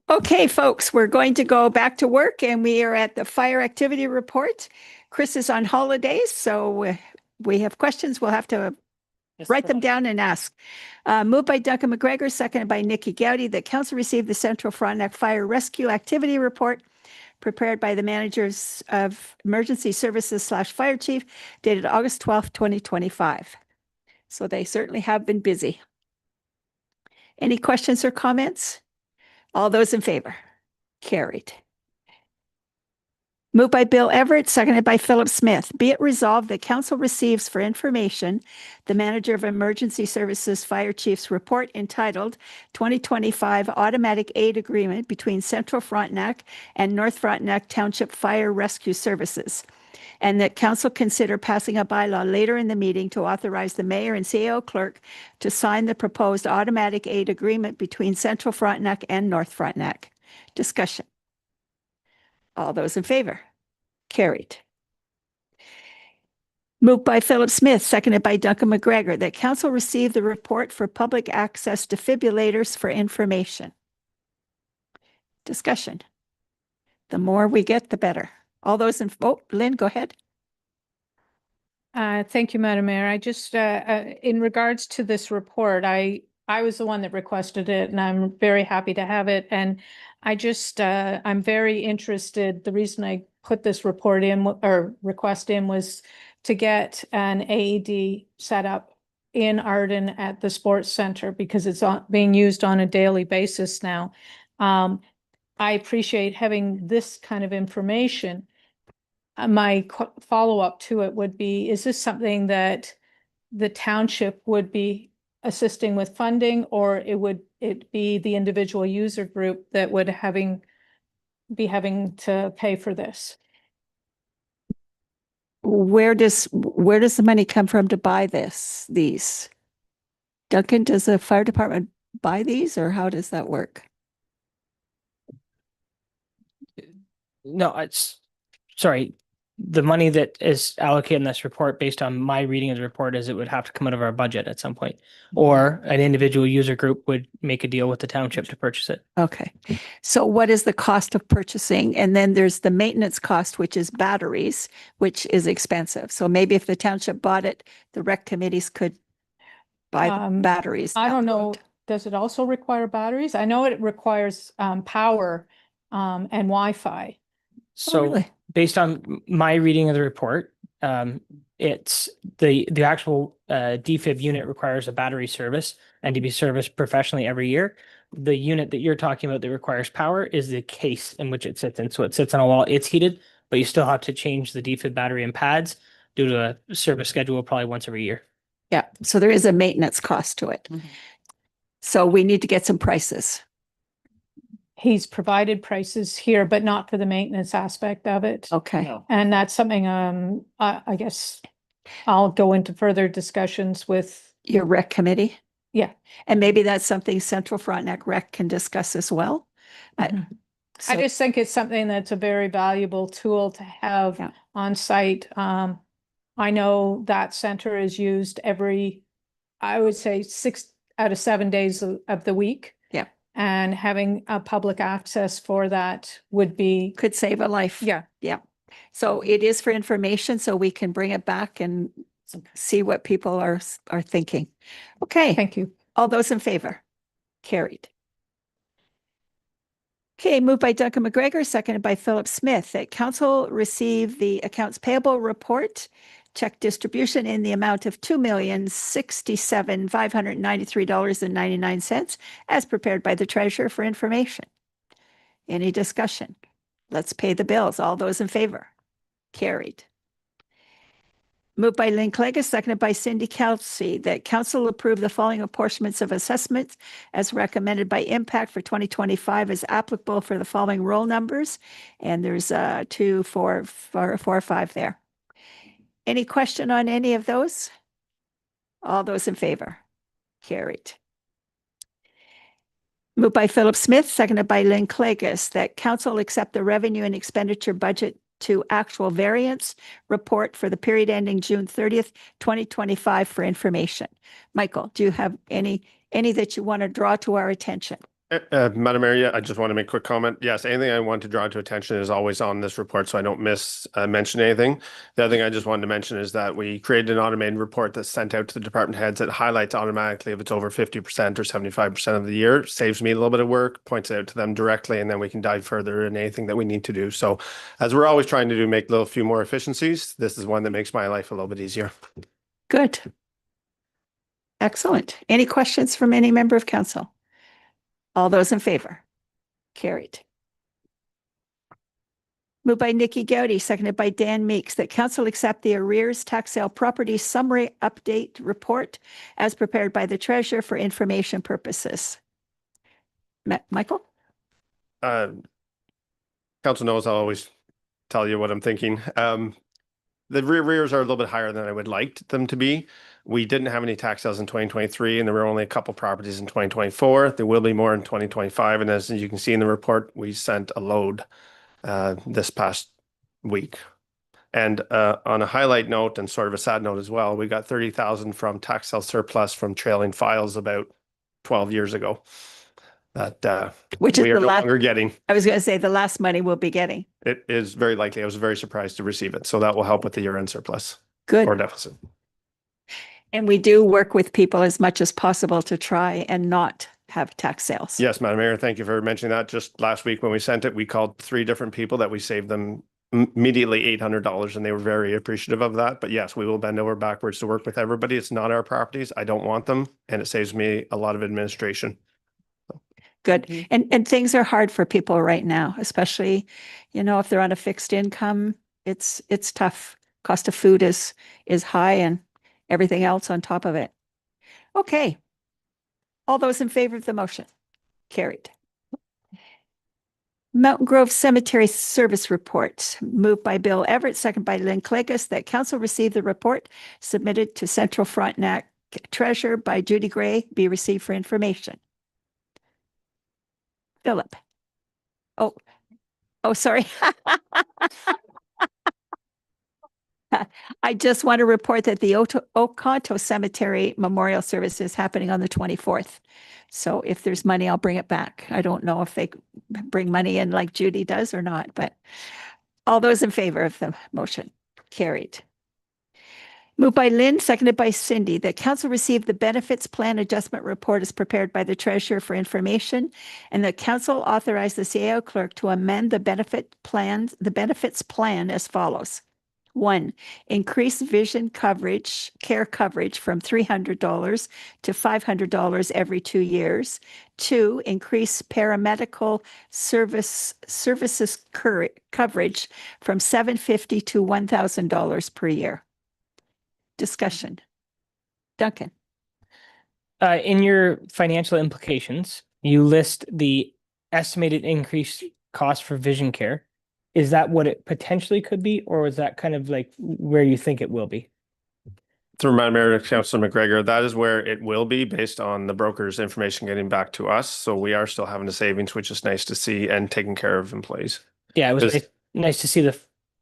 Okay, folks, we're going to go back to work and we are at the fire activity report. Chris is on holidays, so we have questions. We'll have to write them down and ask. Moved by Duncan McGregor, seconded by Nikki Gowdy, that council received the Central Frontenac Fire Rescue Activity Report prepared by the managers of emergency services / fire chief dated August 12th, 2025. So they certainly have been busy. Any questions or comments? All those in favor? Carried. Moved by Bill Everett, seconded by Philip Smith. Be it resolved that council receives for information the manager of emergency services fire chief's report entitled 2025 Automatic Aid Agreement between Central Frontenac and North Frontenac Township Fire Rescue Services, and that council consider passing a bylaw later in the meeting to authorize the mayor and CAO clerk to sign the proposed automatic aid agreement between Central Frontenac and North Frontenac. Discussion. All those in favor? Carried. Moved by Philip Smith, seconded by Duncan McGregor, that council receive the report for public access defibrillators for information. Discussion. The more we get, the better. All those in, oh, Lynn, go ahead. Thank you, Madam Mayor. I just, in regards to this report, I was the one that requested it and I'm very happy to have it. And I just, I'm very interested. The reason I put this report in or request in was to get an AED set up in Arden at the sports center because it's being used on a daily basis now. I appreciate having this kind of information. My follow-up to it would be, is this something that the township would be assisting with funding, or would it be the individual user group that would be having to pay for this? Where does the money come from to buy these? Duncan, does the fire department buy these, or how does that work? No, sorry. The money that is allocated in this report, based on my reading of the report, is it would have to come out of our budget at some point, or an individual user group would make a deal with the township to purchase it. Okay. So what is the cost of purchasing? And then there's the maintenance cost, which is batteries, which is expensive. So maybe if the township bought it, the rec committees could buy the batteries. I don't know. Does it also require batteries? I know it requires power and Wi-Fi. So really? based on my reading of the report, it's the actual defib unit requires a battery service and to be serviced professionally every year. The unit that you're talking about that requires power is the case in which it sits in. So it sits on a wall, it's heated, but you still have to change the defib battery and pads due to a service schedule probably once every year. Yeah. So there is a maintenance cost to it. Mhm. So we need to get some prices. He's provided prices here, but not for the maintenance aspect of it. Okay. And that's something, I guess I'll go into further discussions with. Your rec committee? Yeah. And maybe that's something Central Frontenac Rec can discuss as well. I So- just think it's something that's a very valuable tool to have Yeah. on site. I know that center is used I would say 6 out of 7 days of the week. Yeah. And having a public access for that would be, could save a life. yeah. So it is for information, so we can bring it back and see what people are thinking. Okay, Thank you. all those in favor? Carried. Okay, moved by Duncan McGregor, seconded by Philip Smith, that council receive the accounts payable report, check distribution in the amount of $2,067,593.99 as prepared by the treasurer for information. Any discussion? Let's pay the bills. All those in favor? Carried. Moved by Lynn Clegg, seconded by Cindy Kelsey, that council approve the following apportionments of assessments as recommended by impact for 2025 as applicable for the following roll numbers. And there's 2, 4, 5 there. Any question on any of those? All those in favor? Carried. Moved by Philip Smith, seconded by Lynn Clagus, that council accept the revenue and expenditure budget to actual variance report for the period ending June 30th, 2025 for information. Michael, do you have any that you want to draw to our attention? Madam Mayor, yeah, I just want to make a quick comment. Yes, anything I want to draw to attention is always on this report, so I don't mention anything. The other thing I just wanted to mention is that we created an automated report that's sent out to the department heads that highlights automatically if it's over 50% or 75% of the year. Saves me a little bit of work, points it out to them directly, and then we can dive further in anything that we need to do. So as we're always trying to do, make a few more efficiencies, this is one that makes my life a little bit easier. Good. Excellent. Any questions from any member of council? All those in favor? Carried. Moved by Nikki Gowdy, seconded by Dan Meeks, that council accept the arrears tax sale property summary update report as prepared by the treasurer for information purposes. Michael? Council knows I'll always tell you what I'm thinking. The arrears are a little bit higher than I would like them to be. We didn't have any tax sales in 2023, and there were only a couple properties in 2024. There will be more in 2025. And as you can see in the report, we sent a load this past week. And on a highlight note and sort of a sad note as well, we got 30,000 from tax sale surplus from trailing files about 12 years ago. That Which is we are the no last, longer getting. I was going to say the last money we'll be getting. It is very likely. I was very surprised to receive it. So that will help with the year-end surplus Good. or deficit. And we do work with people as much as possible to try and not have tax sales. Yes, Madam Mayor, thank you for mentioning that. Just last week when we sent it, we called 3 different people that we saved them immediately $800, and they were very appreciative of that. But yes, we will bend over backwards to work with everybody. It's not our properties. I don't want them, and it saves me a lot of administration. Good. And things are hard for people right now, especially, if they're on a fixed income, it's tough. Cost of food is high and everything else on top of it. Okay. All those in favor of the motion? Carried. Mountain Grove Cemetery Service Report, moved by Bill Everett, second by Lynn Clegus, that council receive the report submitted to Central Frontenac Treasurer by Judy Gray be received for information. Philip. Oh, sorry. I just want to report that the Oconto Cemetery Memorial Service is happening on the 24th. So if there's money, I'll bring it back. I don't know if they bring money in like Judy does or not, but all those in favor of the motion? Carried. Moved by Lynn, seconded by Cindy, that council receive the benefits plan adjustment report as prepared by the treasurer for information, and that council authorize the CAO clerk to amend the benefits plan as follows. 1, increase vision care coverage from $300 to $500 every 2 years. 2, increase paramedical services coverage from $750 to $1,000 per year. Discussion. Duncan. In your financial implications, you list the estimated increased cost for vision care. Is that what it potentially could be, or is that kind of like where you think it will be? Through Madam Mayor, Councilor McGregor, that is where it will be based on the broker's information getting back to us. So we are still having the savings, which is nice to see, and taking care of employees. Yeah, it was nice to see the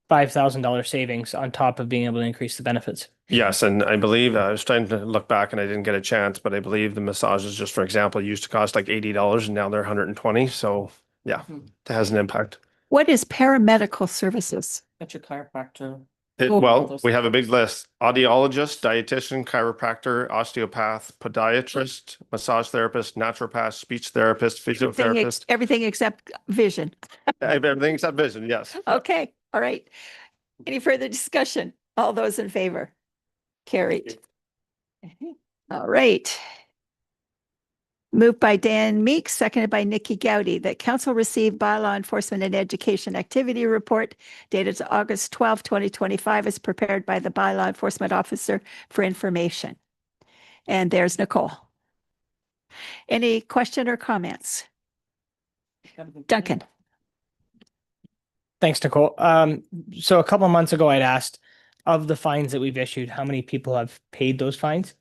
$5,000 savings on top of being able to increase the benefits. Yes, and I believe I was trying to look back and I didn't get a chance, but I believe the massages, just for example, used to cost like $80 and now they're $120. So yeah, it has an impact. What is paramedical services? That's your chiropractor. Well, we have a big list: audiologist, dietitian, chiropractor, osteopath, podiatrist, massage therapist, naturopath, speech therapist, physiotherapist. Everything except vision. Everything except vision, yes. Okay, all right. Any further discussion? All those in favor? Carried. All right. Moved by Dan Meeks, seconded by Nikki Gowdy, that council received bylaw enforcement and education activity report dated August 12, 2025, as prepared by the bylaw enforcement officer for information. And there's Nicole. Any question or comments? Duncan. Thanks, Nicole. So a couple of months ago, I'd asked, of the fines that we've issued, how many people have paid those fines?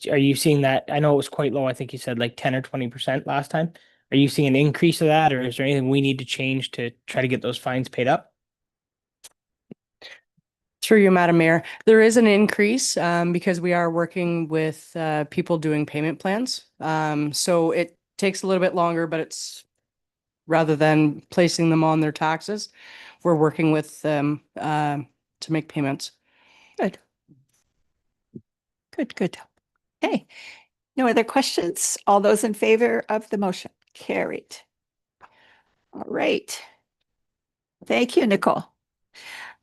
Are you seeing that? I know it was quite low. I think you said like 10 or 20% last time. Are you seeing an increase of that, or is there anything we need to change to try to get those fines paid up? Through you, Madam Mayor, there is an increase because we are working with people doing payment plans. So takes a little bit longer, but it's rather than placing them on their taxes, we're working with them to make payments. Good. Good, good. Okay. No other questions? All those in favor of the motion? Carried. All right. Thank you, Nicole.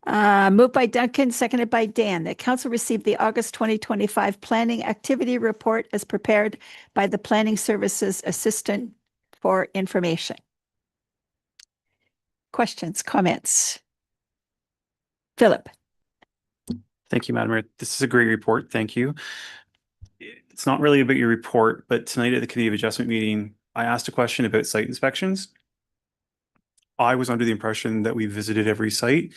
Moved by Duncan, seconded by Dan, that council received the August 2025 Planning Activity Report as prepared by the Planning Services Assistant for information. Questions, comments? Philip. Thank you, Madam Mayor. This is a great report. Thank you. It's not really about your report, but tonight at the Committee of Adjustment meeting, I asked a question about site inspections. I was under the impression that we visited every site.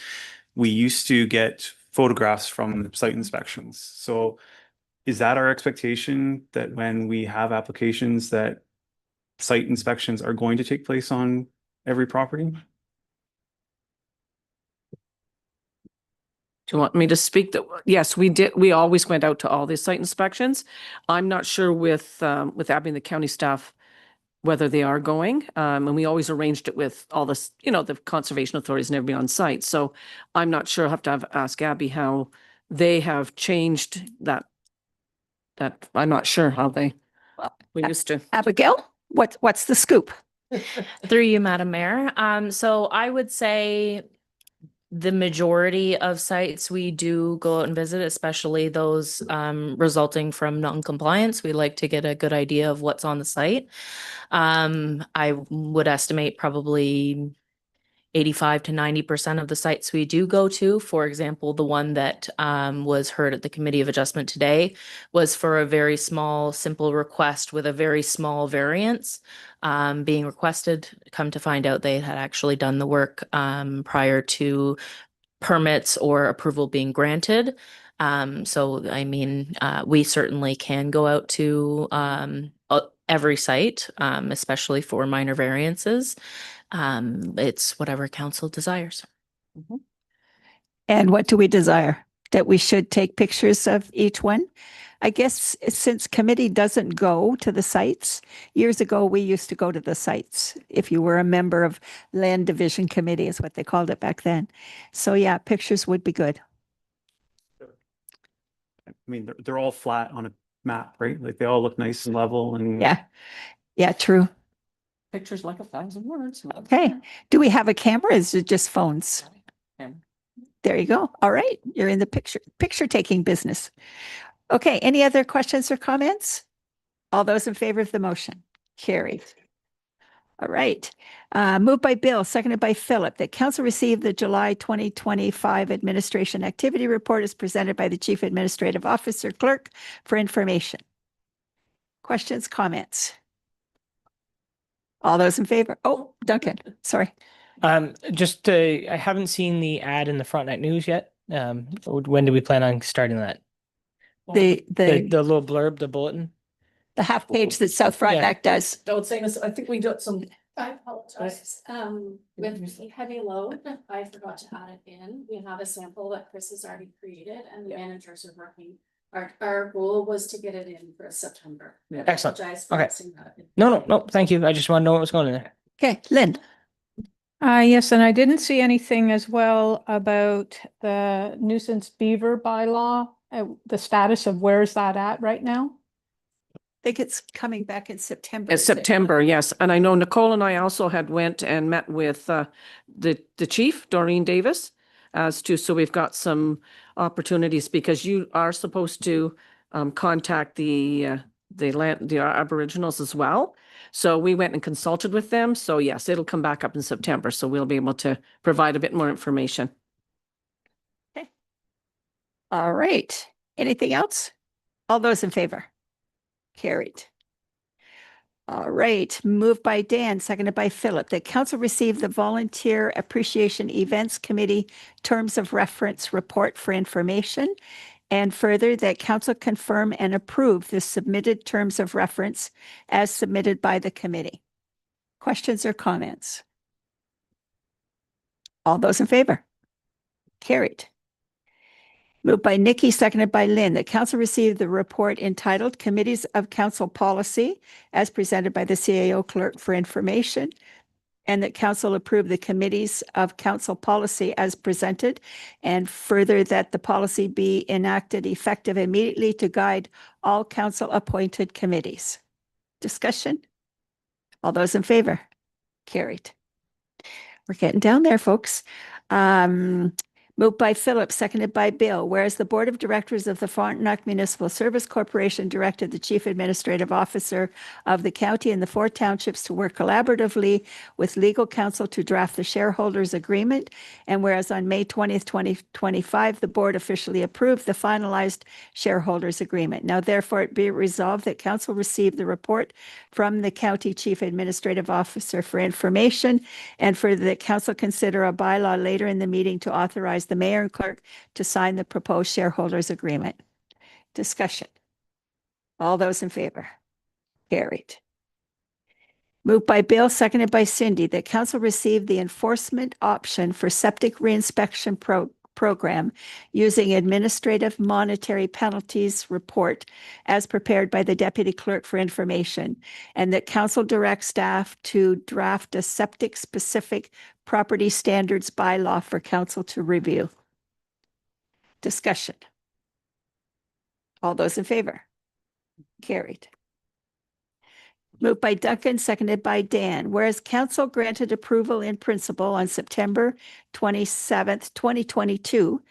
We used to get photographs from site inspections. So is that our expectation that when we have applications that site inspections are going to take place on every property? Do you want me to speak? Yes, we did. We always went out to all these site inspections. I'm not sure with Abby and the county staff whether they are going. And we always arranged it with all this, the conservation authorities and everybody on site. So I'm not sure. I'll have to ask Abby how they have changed that. I'm not sure how we used to. Abigail, what's the scoop? Through you, Madam Mayor. So I would say the majority of sites we do go out and visit, especially those resulting from non-compliance. We like to get a good idea of what's on the site. I would estimate probably 85 to 90% of the sites we do go to. For example, the one that was heard at the Committee of Adjustment today was for a very small, simple request with a very small variance being requested. Come to find out they had actually done the work prior to permits or approval being granted. So, I mean, we certainly can go out to every site, especially for minor variances. It's whatever council desires. And what do we desire? That we should take pictures of each one? I guess since committee doesn't go to the sites, years ago, we used to go to the sites. If you were a member of Land Division Committee is what they called it back then. So yeah, pictures would be good. I mean, they're all flat on a map, right? Like they all look nice and level and Yeah, true. Pictures like 1,000 words. Okay. Do we have a camera? Is it just phones? There you go. All right. You're in the picture taking business. Okay. Any other questions or comments? All those in favor of the motion? Carried. All right. Moved by Bill, seconded by Philip, that council received the July 2025 Administration Activity Report as presented by the Chief Administrative Officer Clerk for information. Questions, comments? All those in favor? Oh, Duncan, sorry. I haven't seen the ad in the Frontenac News yet. When do we plan on starting that? The little blurb, the bulletin. The half page that South Frontenac does. Don't say this. I think we got some. I apologize. With heavy load, I forgot to add it in. We have a sample that Chris has already created and the managers are working. Our goal was to get it in for September. Yeah. Excellent. Apologize for Okay. missing that. No. Thank you. I just want to know what was going in there. Okay, Lynn. Yes, and I didn't see anything as well about the nuisance beaver bylaw, the status of where's that at right now? I think it's coming back in September. It's September, yes. And I know Nicole and I also had went and met with the chief, Doreen Davis, so we've got some opportunities because you are supposed to contact the Aboriginals as well. So we went and consulted with them. So yes, it'll come back up in September. So we'll be able to provide a bit more information. Okay. All right. Anything else? All those in favor? Carried. All right. Moved by Dan, seconded by Philip, that council received the Volunteer Appreciation Events Committee Terms of Reference Report for information. And further, that council confirm and approve the submitted terms of reference as submitted by the committee. Questions or comments? All those in favor? Carried. Moved by Nikki, seconded by Lynn, that council receive the report entitled Committees of Council Policy as presented by the CAO clerk for information, and that council approve the committees of council policy as presented, and further that the policy be enacted effective immediately to guide all council appointed committees. Discussion? All those in favor? Carried. We're getting down there, folks. Moved by Philip, seconded by Bill. Whereas the Board of Directors of the Frontenac Municipal Service Corporation directed the Chief Administrative Officer of the county and the 4 townships to work collaboratively with legal counsel to draft the shareholders agreement. And whereas on May 20th, 2025, the board officially approved the finalized shareholders agreement. Now therefore it be resolved that council receive the report from the county Chief Administrative Officer for information, and for the council consider a bylaw later in the meeting to authorize the mayor and clerk to sign the proposed shareholders agreement. Discussion. All those in favor? Carried. Moved by Bill, seconded by Cindy, that council receive the enforcement option for septic reinspection program using administrative monetary penalties report as prepared by the deputy clerk for information, and that council direct staff to draft a septic specific property standards bylaw for council to review. Discussion. All those in favor? Carried. Moved by Duncan, seconded by Dan. Whereas council granted approval in principle on September 27th, 2022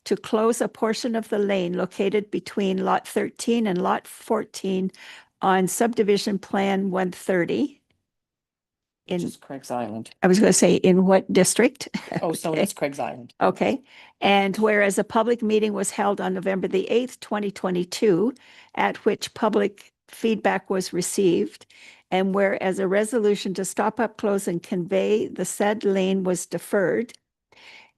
to close a portion of the lane located between lot 13 and lot 14 on subdivision plan 130. Which is Craig's Island. I was going to say, in what district? Oh, so Okay. it's Craig's Island. Okay. And whereas a public meeting was held on November the 8th, 2022, at which public feedback was received, and whereas a resolution to stop up, close, and convey the said lane was deferred,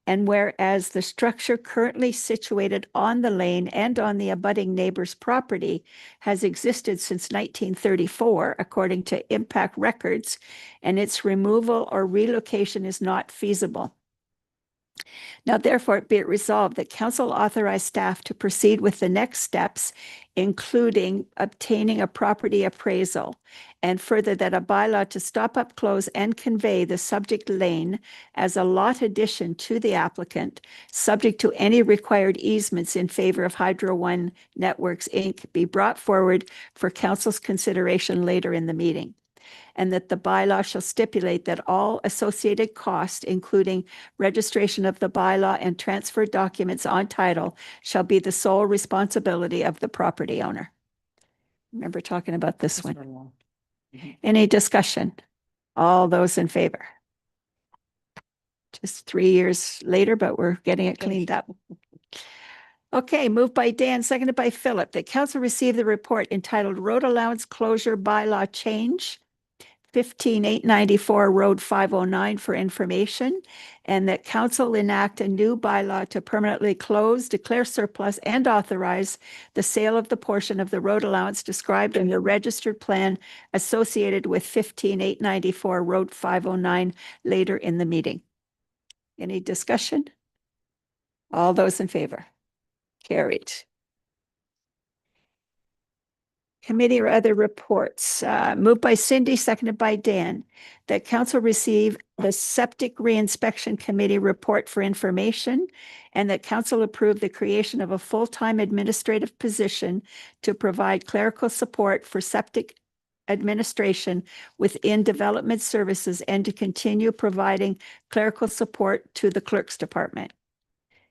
and whereas the structure currently situated on the lane and on the abutting neighbor's property has existed since 1934, according to impact records, and its removal or relocation is not feasible. Now, therefore, be it resolved that council authorize staff to proceed with the next steps, including obtaining a property appraisal, and further that a bylaw to stop up, close, and convey the subject lane as a lot addition to the applicant, subject to any required easements in favor of Hydro One Networks, Inc., be brought forward for council's consideration later in the meeting. And that the bylaw shall stipulate that all associated costs, including registration of the bylaw and transfer documents on title, shall be the sole responsibility of the property owner. Remember talking about this one. Any discussion? All those in favor? Just 3 years later, but we're getting it cleaned up. Okay, moved by Dan, seconded by Philip, that council receive the report entitled Road Allowance Closure Bylaw Change, 15894 Road 509 for information, and that council enact a new bylaw to permanently close, declare surplus, and authorize the sale of the portion of the road allowance described in the registered plan associated with 15894 Road 509 later in the meeting. Any discussion? All those in favor? Carried. Committee or other reports, moved by Cindy, seconded by Dan, that council receive the septic reinspection committee report for information, and that council approve the creation of a full-time administrative position to provide clerical support for septic administration within development services, and to continue providing clerical support to the clerk's department.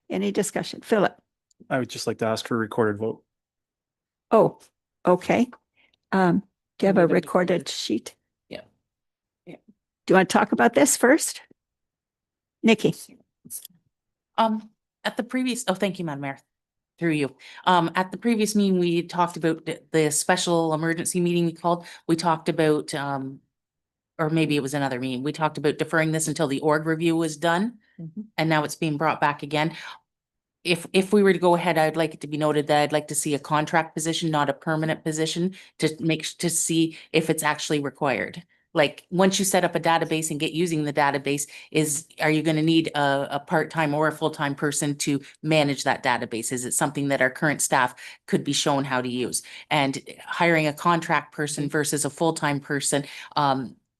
Any discussion? Philip? I would just like to ask for a recorded vote. Oh, okay. Do you have a recorded sheet? Yeah. Yeah. Do you want to talk about this first? Nikki? At the previous, oh, thank you, Madam Mayor, through you. At the previous meeting, we talked about the special emergency meeting we called. We talked about, or maybe it was another meeting. We talked about deferring this until the org review was done. And now it's being brought back again. If we were to go ahead, I'd like it to be noted that I'd like to see a contract position, not a permanent position, to see if it's actually required. Like, once you set up a database and get using the database, are you going to need a part-time or a full-time person to manage that database? Is it something that our current staff could be shown how to use? And hiring a contract person versus a full-time person,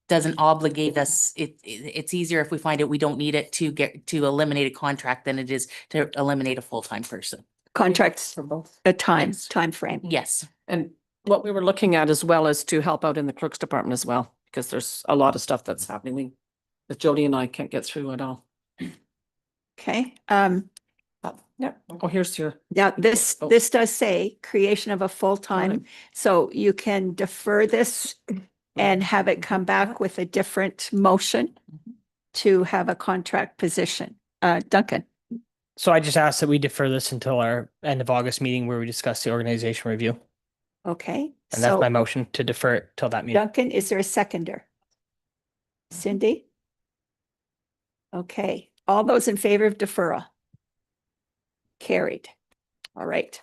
doesn't obligate us. It's easier if we find out we don't need it to eliminate a contract than it is to eliminate a full-time person. Contracts For both. a time frame. Yes. And what we were looking at as well is to help out in the clerk's department as well, because there's a lot of stuff that's happening that Jody and I can't get through at all. Okay, Yeah. Oh, here's your. now this does say creation of a full-time, so you can defer this and have it come back with a different motion to have a contract position. Duncan. So I just asked that we defer this until our end of August meeting where we discuss the organization review. Okay. And that's my motion to defer it till that meeting. Duncan, is there a seconder? Cindy? Okay, all those in favor of deferral? Carried. All right.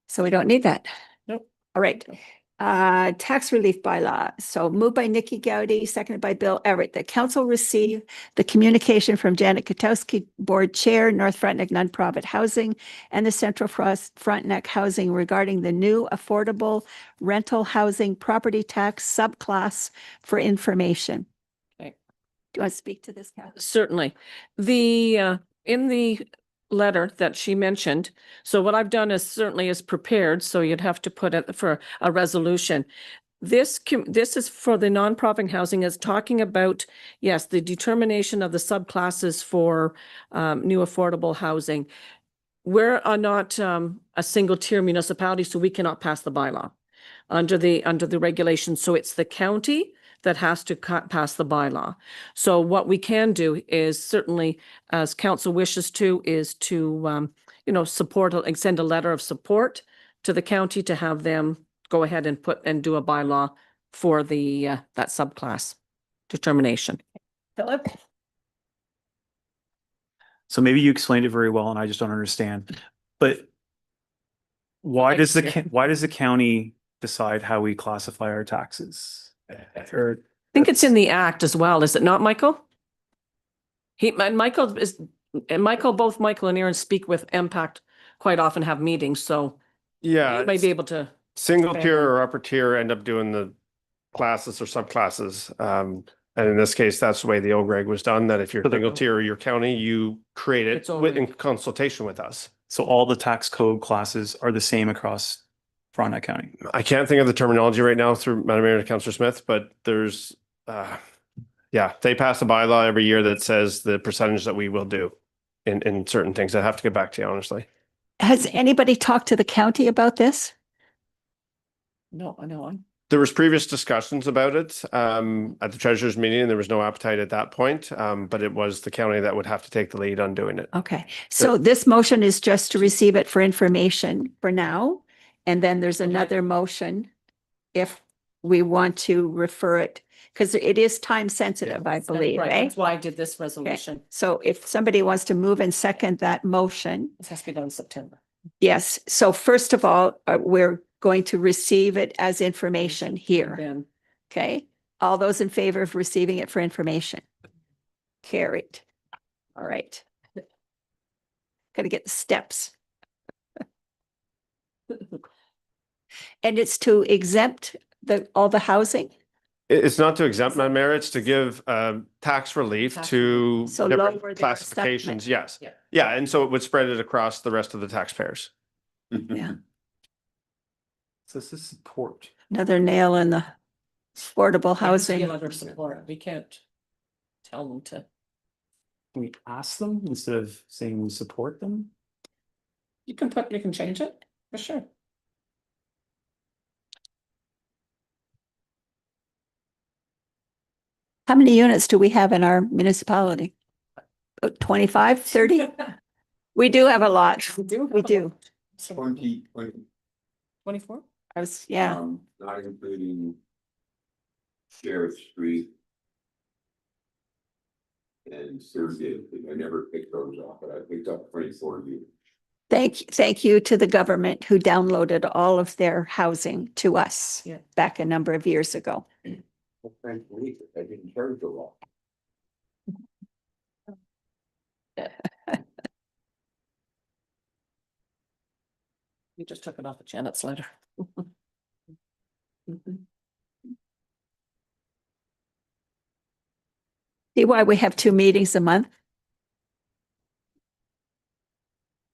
So we don't need that. Nope. All right. Tax relief bylaw. So moved by Nikki Gowdy, seconded by Bill Everett. The council received the communication from Janet Katowski, board chair, North Frontenac Nonprofit Housing, and the Central Frontenac Housing regarding the new affordable rental housing property tax subclass for information. Okay. Do you want to speak to this, Kathy? Certainly. The, in the letter that she mentioned, so what I've done is certainly is prepared, so you'd have to put it for a resolution. This is for the nonprofit housing, is talking about, yes, the determination of the subclasses for new affordable housing. We're not a single tier municipality, so we cannot pass the bylaw under the regulations. So it's the county that has to pass the bylaw. So what we can do is certainly, as council wishes to, is to, support and send a letter of support to the county to have them go ahead and do a bylaw for the, that subclass determination. Philip? So maybe you explained it very well and I just don't understand, but why does the county decide how we classify our taxes? Or I think it's in the act as well, is it not, Michael? Both Michael and Aaron speak with Impact quite often, have meetings, so Yeah. you may be able to. Single expand tier on- or upper tier end up doing the classes or subclasses. And in this case, that's the way the OGREG was done, that if you're So the- single tier or your county, you create it It's already- in consultation with us. so all the tax code classes are the same across Frontenac County. I can't think of the terminology right now through Madam Mayor and Councillor Smith, but there's, they pass a bylaw every year that says the percentage that we will do in certain things. I have to get back to you, honestly. Has anybody talked to the county about this? No, I know. There was previous discussions about it at the treasurer's meeting, and there was no appetite at that point. But it was the county that would have to take the lead on doing it. Okay, so this motion is just to receive it for information for now. And then there's another motion if we want to refer it, because it is time sensitive, I believe, Right, right? that's why I did this resolution. So if somebody wants to move and second that motion, This has to be done in September. yes. So first of all, we're going to receive it as information here. Then Okay, all those in favor of receiving it for information? Carried. All right. Got to get the steps. And it's to exempt all the housing? It's not to exempt, Madam Mayor, it's to give tax relief Tax to So different lower their classifications, assessment. yes. Yeah. Yeah, and so it would spread it across the rest of the taxpayers. Yeah, So this is support. another nail in the affordable housing. Letter of support. We can't tell them to. Can we ask them instead of saying we support them? You can change it, for sure. How many units do we have in our municipality? 25, 30? We do have a lot. We do. 24? Yeah. Not including Sheriff Street and Sergey. I never picked those up, but I picked up 24 units. Thank you to the government who downloaded all of their housing to us Yeah. back a number of years ago. Frankly, I didn't charge a lot. You just took it off of Janet's letter. See why we have 2 meetings a month?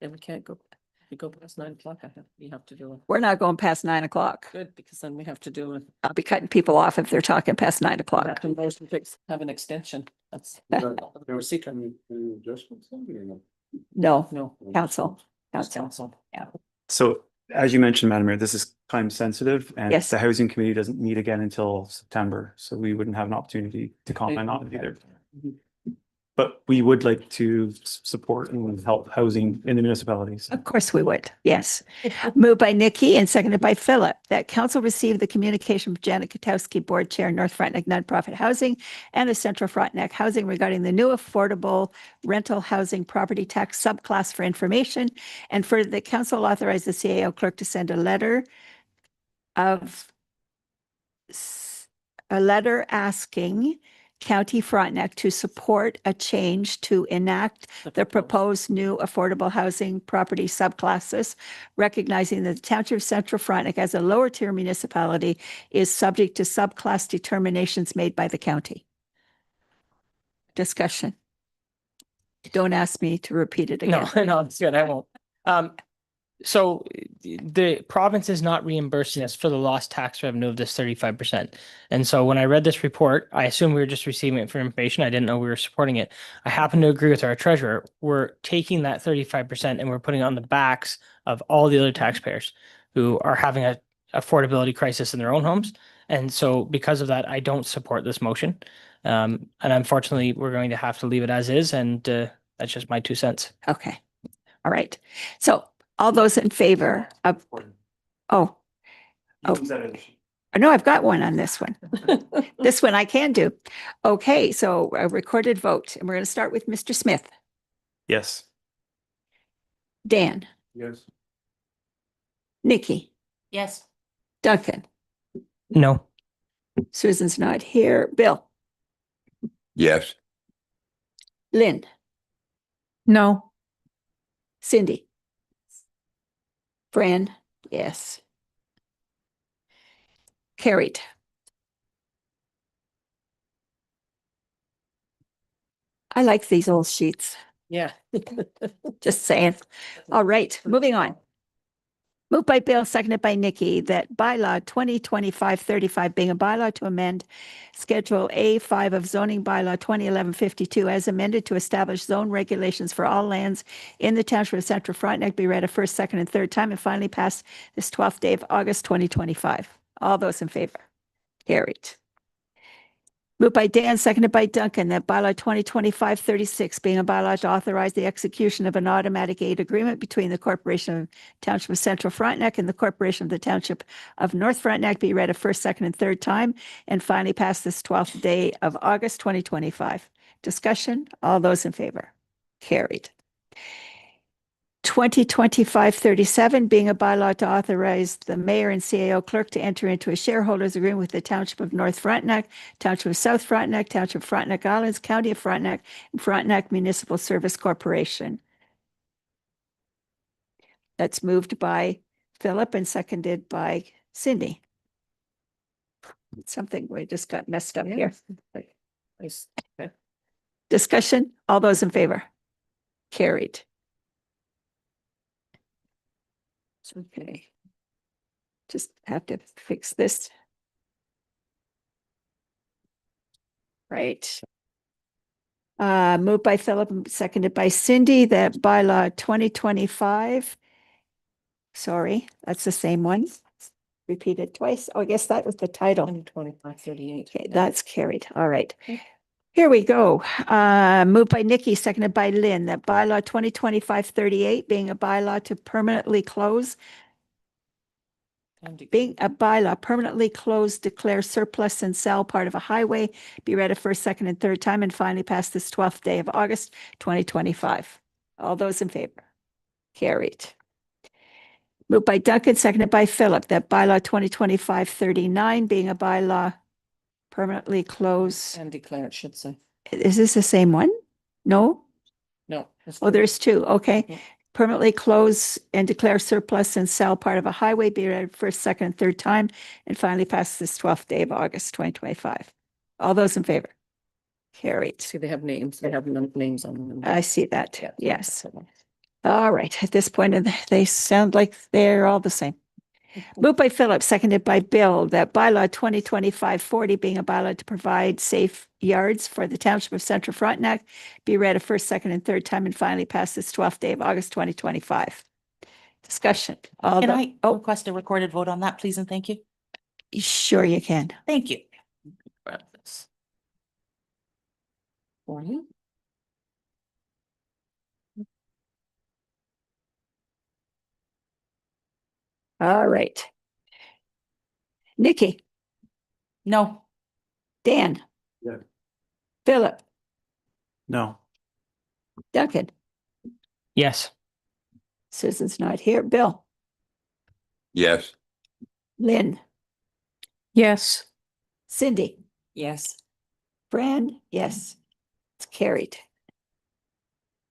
And we can't go, if you go past 9 o'clock, you have to do it. We're not going past 9 o'clock. Good, because then we have to do it. I'll be cutting people off if they're talking past 9 o'clock. Have an extension. That's. There was secret. any adjustments then, No, No. council. Council. Yeah. So as you mentioned, Madam Mayor, this is time sensitive and Yes. the housing committee doesn't meet again until September. So we wouldn't have an opportunity to comment on it either. But we would like to support and help housing in the municipalities. Of course we would. Yes. Moved by Nikki and seconded by Philip that council receive the communication from Janet Katowski, Board Chair, North Frontenac Nonprofit Housing and the Central Frontenac Housing regarding the new affordable rental housing property tax subclass for information. And further, the council authorized the CAO clerk to send a letter asking County Frontenac to support a change to enact the proposed new affordable housing property subclasses, recognizing that the Township of Central Frontenac as a lower tier municipality is subject to subclass determinations made by the county. Discussion. Don't ask me to repeat it again. No, it's good. I won't. So the province is not reimbursing us for the lost tax revenue of this 35%. And so when I read this report, I assumed we were just receiving it for information. I didn't know we were supporting it. I happen to agree with our treasurer. We're taking that 35% and we're putting it on the backs of all the other taxpayers who are having a affordability crisis in their own homes. And so because of that, I don't support this motion. And unfortunately, we're going to have to leave it as is. And that's just my 2 cents. Okay. All right. So all those in favor of, oh, no, I've got one on this one. This one I can do. Okay, so a recorded vote, and we're going to start with Mr. Smith. Yes. Dan, Yes. Nikki, Yes. Duncan, No. Susan's not here. Bill, Yes. Lynn, No. Cindy, Fran, yes. Carried. I like these old sheets. Yeah. Just saying. All right, moving on. Moved by Bill, seconded by Nikki, that bylaw 2025-35 being a bylaw to amend Schedule A5 of zoning bylaw 2011-52 as amended to establish zone regulations for all lands in the Township of Central Frontenac be read a first, second, and third time and finally passed this 12th day of August 2025. All those in favor? Carried. Moved by Dan, seconded by Duncan, that bylaw 2025-36 being a bylaw to authorize the execution of an automatic aid agreement between the Corporation of Township of Central Frontenac and the Corporation of the Township of North Frontenac be read a first, second, and third time and finally passed this 12th day of August 2025. Discussion, all those in favor? Carried. 2025-37 being a bylaw to authorize the mayor and CAO clerk to enter into a shareholders agreement with the Township of North Frontenac, Township of South Frontenac, Township of Frontenac Islands, County of Frontenac, and Frontenac Municipal Service Corporation. That's moved by Philip and seconded by Cindy. Something we just got messed up here. Nice. Okay. Discussion, all those in favor? Carried. Okay. Just have to fix this. Right. Moved by Philip and seconded by Cindy that bylaw 2025. Sorry, that's the same one. Repeated twice. Oh, I guess that was the title. 2025-38. Okay, that's carried. All right. Here we go. Moved by Nikki, seconded by Lynn, that bylaw 2025-38 being a bylaw to permanently close, being a bylaw permanently closed, declare surplus and sell part of a highway, be read a first, second, and third time and finally passed this 12th day of August 2025. All those in favor? Carried. Moved by Duncan, seconded by Philip, that bylaw 2025-39 being a bylaw permanently close. And declare it should say. Is this the same one? No? No. Oh, there's two. Okay. Mhm. Permanently close and declare surplus and sell part of a highway, be read first, second, and third time, and finally pass this 12th day of August, 2025. All those in favor? Carried. See, they have names. They have names on them. I see that. Yeah. Yes. All right. At this point, they sound like they're all the same. Moved by Philip, seconded by Bill, that bylaw 2025-40 being a bylaw to provide safe yards for the Township of Central Frontenac be read a first, second, and third time and finally pass this 12th day of August 2025. Discussion. Can I request a recorded vote on that, please, and thank you? Sure you can. Thank you. Grab this. For you. All right. Nikki, No. Dan. Yeah. Philip, No. Duncan, Yes. Susan's not here. Bill, Yes. Lynn, Yes. Cindy, Yes. Fran, yes. It's carried.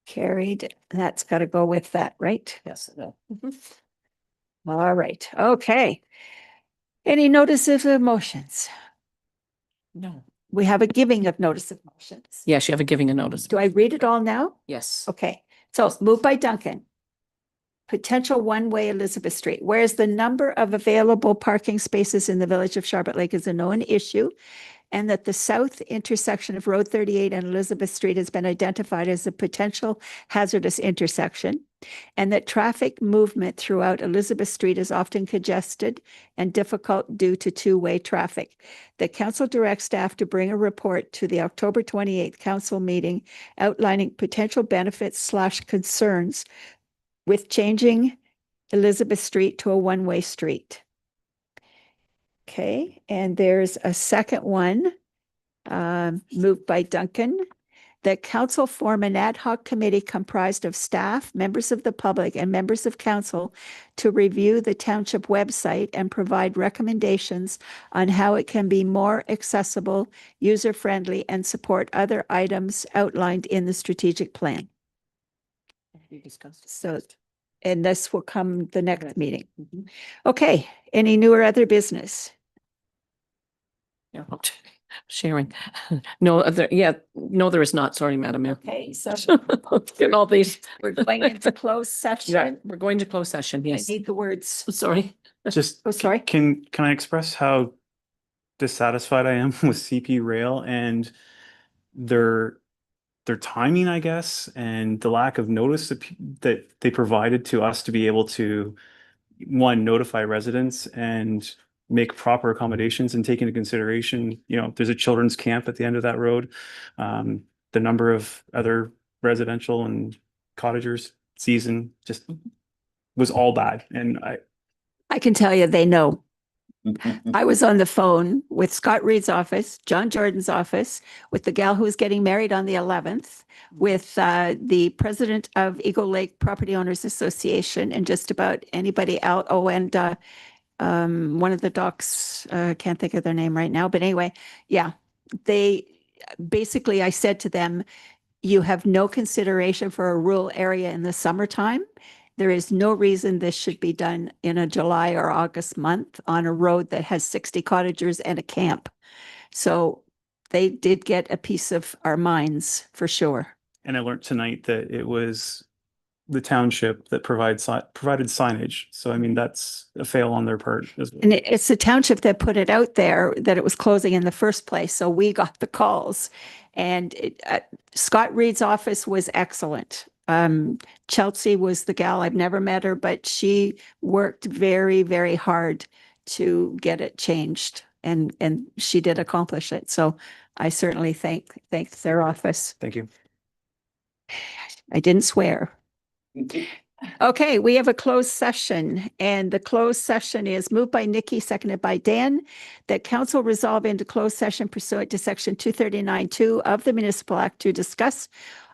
Carried. That's got to go with that, right? Yes. No. All right. Okay. Any notices of motions? No. We have a giving of notice of motions. Yes, you have a giving a notice. Do I read it all now? Yes. Okay. So moved by Duncan. Potential one-way Elizabeth Street. Whereas the number of available parking spaces in the village of Charlotte Lake is a known issue, and that the south intersection of Road 38 and Elizabeth Street has been identified as a potential hazardous intersection, and that traffic movement throughout Elizabeth Street is often congested and difficult due to two-way traffic. The council directs staff to bring a report to the October 28th council meeting outlining potential benefits / concerns with changing Elizabeth Street to a one-way street. Okay, and there's a second one, moved by Duncan, that council form an ad hoc committee comprised of staff, members of the public, and members of council to review the township website and provide recommendations on how it can be more accessible, user-friendly, and support other items outlined in the strategic plan. So, and this will come the next meeting. Okay, any new or other business? Yeah. Sharing. No, there is not. Sorry, Madam Mayor. Okay, so Getting all these. we're going into closed session. Yeah, we're going to close session. I Yes. need the words. Sorry. Just Oh, sorry. can I express how dissatisfied I am with CP Rail and their timing, I guess, and the lack of notice that they provided to us to be able to, one, notify residents and make proper accommodations and take into consideration, there's a children's camp at the end of that road. The number of other residential and cottagers season just was all bad. And I can tell you, they know. I was on the phone with Scott Reed's office, John Jordan's office, with the gal who was getting married on the 11th, with the president of Eagle Lake Property Owners Association, and just about anybody out. Oh, and one of the docs, can't think of their name right now, but anyway, yeah, they basically, I said to them, you have no consideration for a rural area in the summertime. There is no reason this should be done in a July or August month on a road that has 60 cottagers and a camp. So they did get a piece of our minds for sure. And I learned tonight that it was the township that provided signage. So, I mean, that's a fail on their part as well. And it's the township that put it out there that it was closing in the first place. So we got the calls, and Scott Reed's office was excellent. Chelsea was the gal. I've never met her, but she worked very, very hard to get it changed, and she did accomplish it. So I certainly thank their office. Thank you. I didn't swear. Okay, we have a closed session, and the closed session is moved by Nikki, seconded by Dan, that council resolve into closed session pursuant to section 239(2) of the Municipal Act to discuss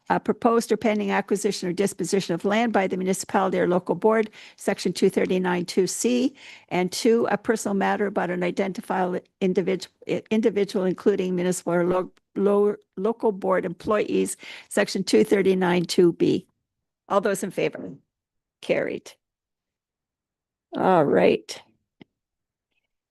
a proposed or pending acquisition or disposition of land by the municipality or local board, section 239(2)(c), and 2, a personal matter about an identifiable individual, including municipal or local board employees, section 239(2)(b). All those in favor? Carried. All right.